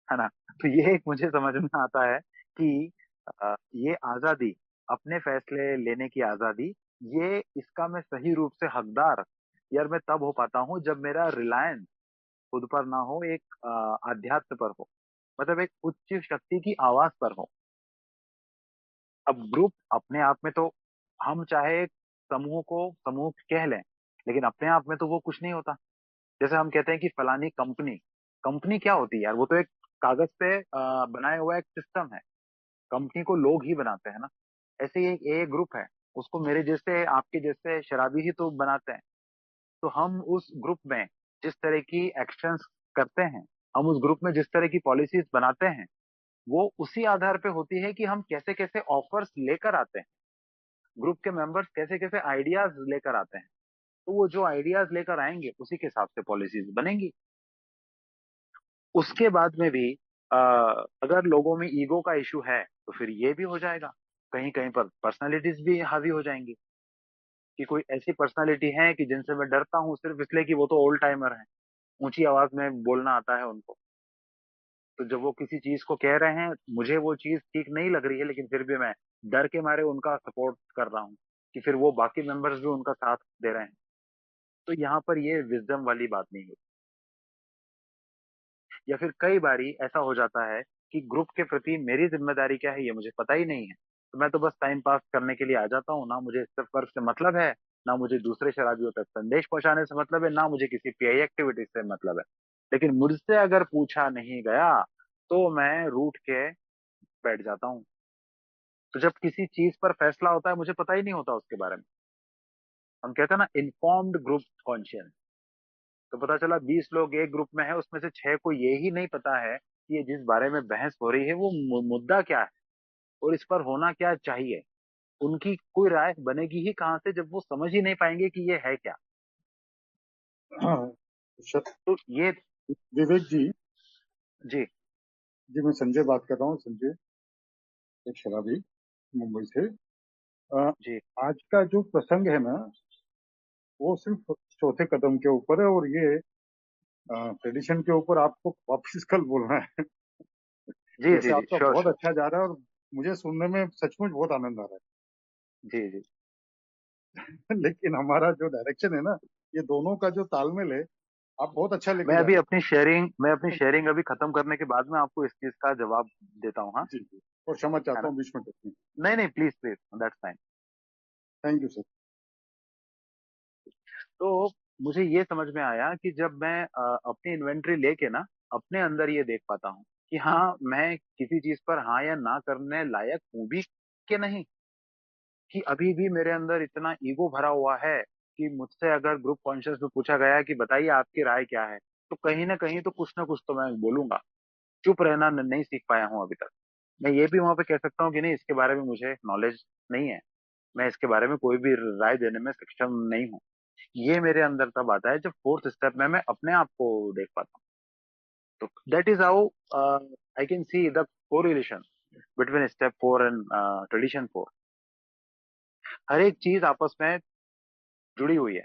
है ना। तो ये एक मुझे समझ में आता है कि ये आजादी, अपने फैसले लेने की आजादी, ये इसका मैं सही रूप से हकदार यार मैं तब हो पाता हूँ जब मेरा रिलायंस खुद पर ना हो, एक अध्यात्म पर हो, मतलब एक उच्च शक्ति की आवाज पर हो। अब ग्रुप अपने आप में तो हम चाहे समूह को समूह कह लें, लेकिन अपने आप में तो वो कुछ नहीं होता। जैसे हम कहते हैं कि फलानी कंपनी, कंपनी क्या होती है यार, वो तो एक कागज पे बनाया हुआ एक सिस्टम है। कंपनी को लोग ही बनाते हैं ना। ऐसे ही एक ग्रुप है, उसको मेरे जैसे आपके जैसे शराबी ही तो बनाते हैं। तो हम उस ग्रुप में जिस तरह की एक्शंस करते हैं, हम उस ग्रुप में जिस तरह की पॉलिसीज बनाते हैं, वो उसी आधार पे होती है कि हम कैसे कैसे ऑफर्स लेकर आते हैं, ग्रुप के मेंबर्स कैसे कैसे आइडियाज लेकर आते हैं। तो वो जो आइडियाज लेकर आएंगे उसी के हिसाब से पॉलिसीज बनेंगी। उसके बाद में भी अगर लोगों में ईगो का इशू है तो फिर ये भी हो जाएगा। कहीं कहीं पर पर्सनालिटीज भी हावी हो जाएंगी कि कोई ऐसी पर्सनालिटी है कि जिनसे मैं डरता हूँ सिर्फ इसलिए कि वो तो ओल्ड टाइमर है, ऊंची आवाज में बोलना आता है उनको। तो जब वो किसी चीज को कह रहे हैं, मुझे वो चीज ठीक नहीं लग रही है, लेकिन फिर भी मैं डर के मारे उनका सपोर्ट कर रहा हूँ कि फिर वो बाकी मेंबर्स भी उनका साथ दे रहे हैं। तो यहाँ पर ये विजडम वाली बात नहीं है। या फिर कई बारी ऐसा हो जाता है कि ग्रुप के प्रति मेरी जिम्मेदारी क्या है ये मुझे पता ही नहीं है, तो मैं तो बस टाइम पास करने के लिए आ जाता हूँ। ना मुझे सिर्फ वर्क से मतलब है, ना मुझे दूसरे शराबियों तक संदेश पहुंचाने से मतलब है, ना मुझे किसी पीआई एक्टिविटी से मतलब है। लेकिन मुझसे अगर पूछा नहीं गया तो मैं रूठ के बैठ जाता हूँ। तो जब किसी चीज पर फैसला होता है मुझे पता ही नहीं होता उसके बारे में। हम कहते हैं ना इन्फॉर्म्ड ग्रुप कॉन्शियस। तो पता चला 20 लोग एक ग्रुप में है, उसमें से 6 को ये ही नहीं पता है कि ये जिस बारे में बहस हो रही है वो मुद्दा क्या है और इस पर होना क्या चाहिए। उनकी कोई राय बनेगी ही कहाँ से जब वो समझ ही नहीं पाएंगे कि ये है क्या। हाँ, तो ये। विवेक जी। जी। जी, मैं संजय बात कर रहा हूँ, संजय, एक शराबी, मुंबई से। अ, जी। आज का जो प्रसंग है ना, वो सिर्फ चौथे कदम के ऊपर है, और ये ट्रेडिशन के ऊपर आपको वापस कल बोलना है। जी। वैसे जी। जी। आपका श्योर बहुत श्योर। अच्छा जा रहा है, और मुझे सुनने में सचमुच बहुत आनंद आ रहा जी। जी। है। लेकिन हमारा जो डायरेक्शन है ना, ये दोनों का जो तालमेल है, आप बहुत अच्छा लेके जा रहे मैं अपनी हैं। शेयरिंग अभी खत्म करने के बाद में आपको इस चीज का जवाब देता हूँ। हाँ। जी जी, और क्षमा है चाहता ना। हूँ बीच में टोकने। नहीं नहीं, please please, that's fine. Thank you sir. तो मुझे ये समझ में आया कि जब मैं अपनी इन्वेंट्री लेके ना अपने अंदर ये देख पाता हूँ कि हाँ मैं किसी चीज पर हाँ या ना करने लायक हूँ भी कि नहीं, कि अभी भी मेरे अंदर इतना ईगो भरा हुआ है कि मुझसे अगर ग्रुप कॉन्शियस में पूछा गया कि बताइए आपकी राय क्या है, तो कहीं ना कुछ ना कुछ तो मैं बोलूंगा। चुप रहना नहीं सीख पाया हूँ अभी तक। मैं ये भी वहां पे कह सकता हूँ कि नहीं, इसके बारे में मुझे नॉलेज नहीं है, मैं इसके बारे में कोई भी राय देने में सक्षम नहीं हूँ। ये मेरे अंदर तब आता है जब फोर्थ स्टेप में मैं अपने आप को देख पाता हूँ। तो that is how I can see the correlation between step 4 and tradition 4। हर एक चीज आपस में जुड़ी हुई है।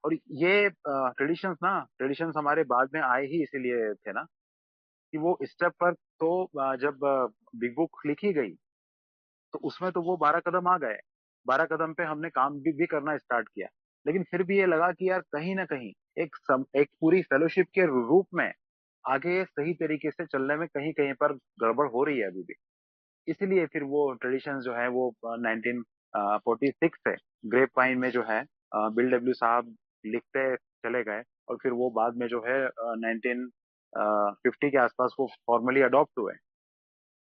और ये ट्रेडिशंस ना, ट्रेडिशंस हमारे बाद में आए ही इसीलिए थे ना, कि वो स्टेप पर तो जब बिग बुक लिखी गई तो उसमें तो वो 12 कदम आ गए। 12 कदम पे हमने काम भी करना स्टार्ट किया। लेकिन फिर भी ये लगा कि यार कहीं ना कहीं एक पूरी फेलोशिप के रूप में आगे सही तरीके से चलने में कहीं कहीं पर गड़बड़ हो रही है अभी भी। इसीलिए फिर वो ट्रेडिशंस जो है वो 46 से ग्रेप वाइन में जो है बिल डब्ल्यू साहब लिखते चले गए, और फिर वो बाद में जो है 1950 के आसपास वो फॉर्मली अडॉप्ट हुए।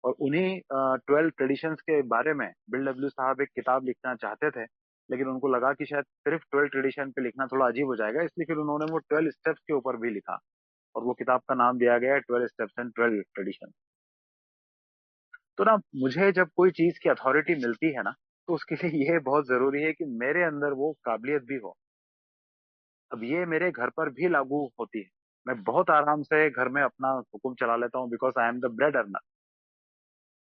और उन्हीं 12 ट्रेडिशंस के बारे में बिल डब्ल्यू साहब एक किताब लिखना चाहते थे, लेकिन उनको लगा कि शायद सिर्फ 12 ट्रेडिशन पे लिखना थोड़ा अजीब हो जाएगा, इसलिए फिर उन्होंने वो 12 स्टेप्स के ऊपर भी लिखा, और वो किताब का नाम दिया गया है 12 स्टेप्स एंड 12 ट्रेडिशन। तो ना, मुझे जब कोई चीज की अथॉरिटी मिलती है ना, तो उसके लिए ये बहुत जरूरी है कि मेरे अंदर वो काबिलियत भी हो। अब ये मेरे घर पर भी लागू होती है। मैं बहुत आराम से घर में अपना हुक्म चला लेता हूँ, because I am the bread earner.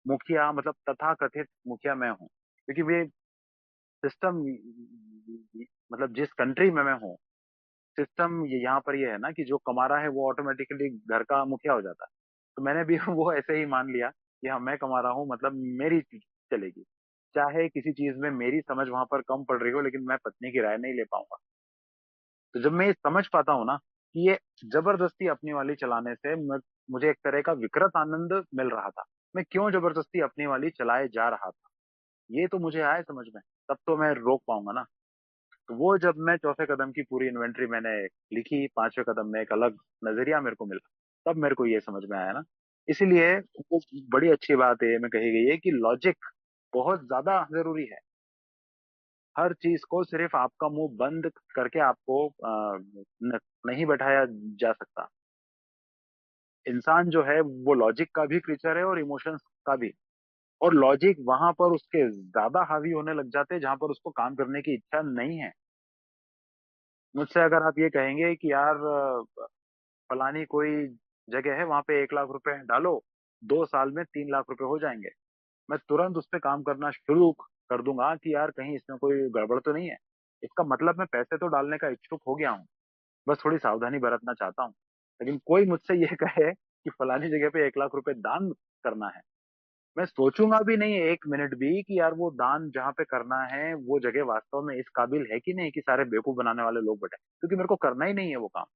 मुखिया मतलब तथाकथित मुखिया मैं हूँ, क्योंकि ये सिस्टम, मतलब जिस कंट्री में मैं हूँ, सिस्टम ये यहाँ पर ये है ना कि जो कमा रहा है वो ऑटोमेटिकली घर का मुखिया हो जाता है। तो मैंने भी वो ऐसे ही मान लिया कि हाँ, मैं कमा रहा हूँ, मतलब मेरी चीज चलेगी। चाहे किसी चीज में मेरी समझ वहां पर कम पड़ रही हो, लेकिन मैं पत्नी की राय नहीं ले पाऊंगा। तो जब मैं ये समझ पाता हूँ ना कि ये जबरदस्ती अपनी वाली चलाने से मुझे एक तरह का विकृत आनंद मिल रहा था, मैं क्यों जबरदस्ती अपनी वाली चलाए जा रहा था, ये तो मुझे आए समझ में, तब तो मैं रोक पाऊंगा ना। तो वो जब मैं चौथे कदम की पूरी इन्वेंट्री मैंने लिखी, पांचवें कदम में एक अलग नजरिया मेरे को मिला, तब मेरे को ये समझ में आया ना। इसीलिए वो बड़ी अच्छी बात है में कही गई है कि लॉजिक बहुत ज्यादा जरूरी है। हर चीज को सिर्फ आपका मुंह बंद करके आपको नहीं बैठाया जा सकता। इंसान जो है वो लॉजिक का भी क्रीचर है और इमोशंस का भी। और लॉजिक वहां पर उसके ज्यादा हावी होने लग जाते हैं जहां पर उसको काम करने की इच्छा नहीं है। मुझसे अगर आप ये कहेंगे कि यार फलानी कोई जगह है, वहां पे 1 लाख रुपए डालो, 2 साल में 3 लाख रुपए हो जाएंगे, मैं तुरंत उस पर काम करना शुरू कर दूंगा कि यार कहीं इसमें कोई गड़बड़ तो नहीं है। इसका मतलब मैं पैसे तो डालने का इच्छुक हो गया हूँ, बस थोड़ी सावधानी बरतना चाहता हूँ। लेकिन कोई मुझसे ये कहे कि फलानी जगह पे 1 लाख रुपए दान करना है, मैं सोचूंगा भी नहीं 1 मिनट भी कि यार वो दान जहाँ पे करना है वो जगह वास्तव में इस काबिल है कि नहीं कि सारे बेवकूफ बनाने वाले लोग बैठे, क्योंकि मेरे को करना ही नहीं है वो काम।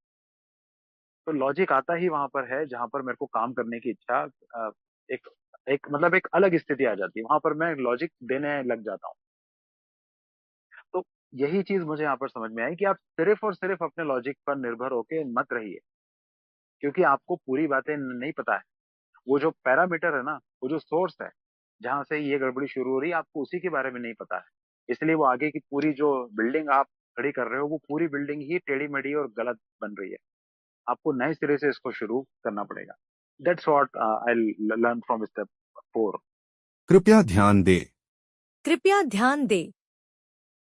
तो लॉजिक आता ही वहां पर है जहां पर मेरे को काम करने की इच्छा, एक एक मतलब एक अलग स्थिति आ जाती है, वहां पर मैं लॉजिक देने लग जाता हूँ। तो यही चीज मुझे यहाँ पर समझ में आई कि आप सिर्फ और सिर्फ अपने लॉजिक पर निर्भर होके मत रहिए, क्योंकि आपको पूरी बातें नहीं पता है। वो जो पैरामीटर है ना, वो जो सोर्स है जहां से ये गड़बड़ी शुरू हो रही है, आपको उसी के बारे में नहीं पता है। इसलिए वो आगे की पूरी जो बिल्डिंग आप खड़ी कर रहे हो, वो पूरी बिल्डिंग ही टेढ़ी मेढ़ी और गलत बन रही है। आपको नए सिरे से इसको शुरू करना पड़ेगा। That's what I learn from step 4। कृपया ध्यान दे। कृपया ध्यान दे।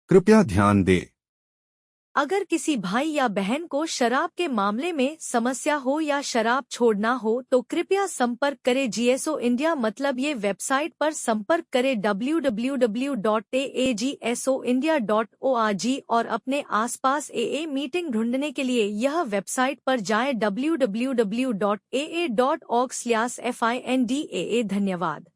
कृपया ध्यान दे। अगर किसी भाई या बहन को शराब के मामले में समस्या हो या शराब छोड़ना हो तो कृपया संपर्क करें जीएसओ इंडिया, मतलब ये वेबसाइट पर संपर्क करें www.agsoindia.org और अपने आसपास एए मीटिंग ढूंढने के लिए यह वेबसाइट पर जाएं www.aa.org/findaa। धन्यवाद।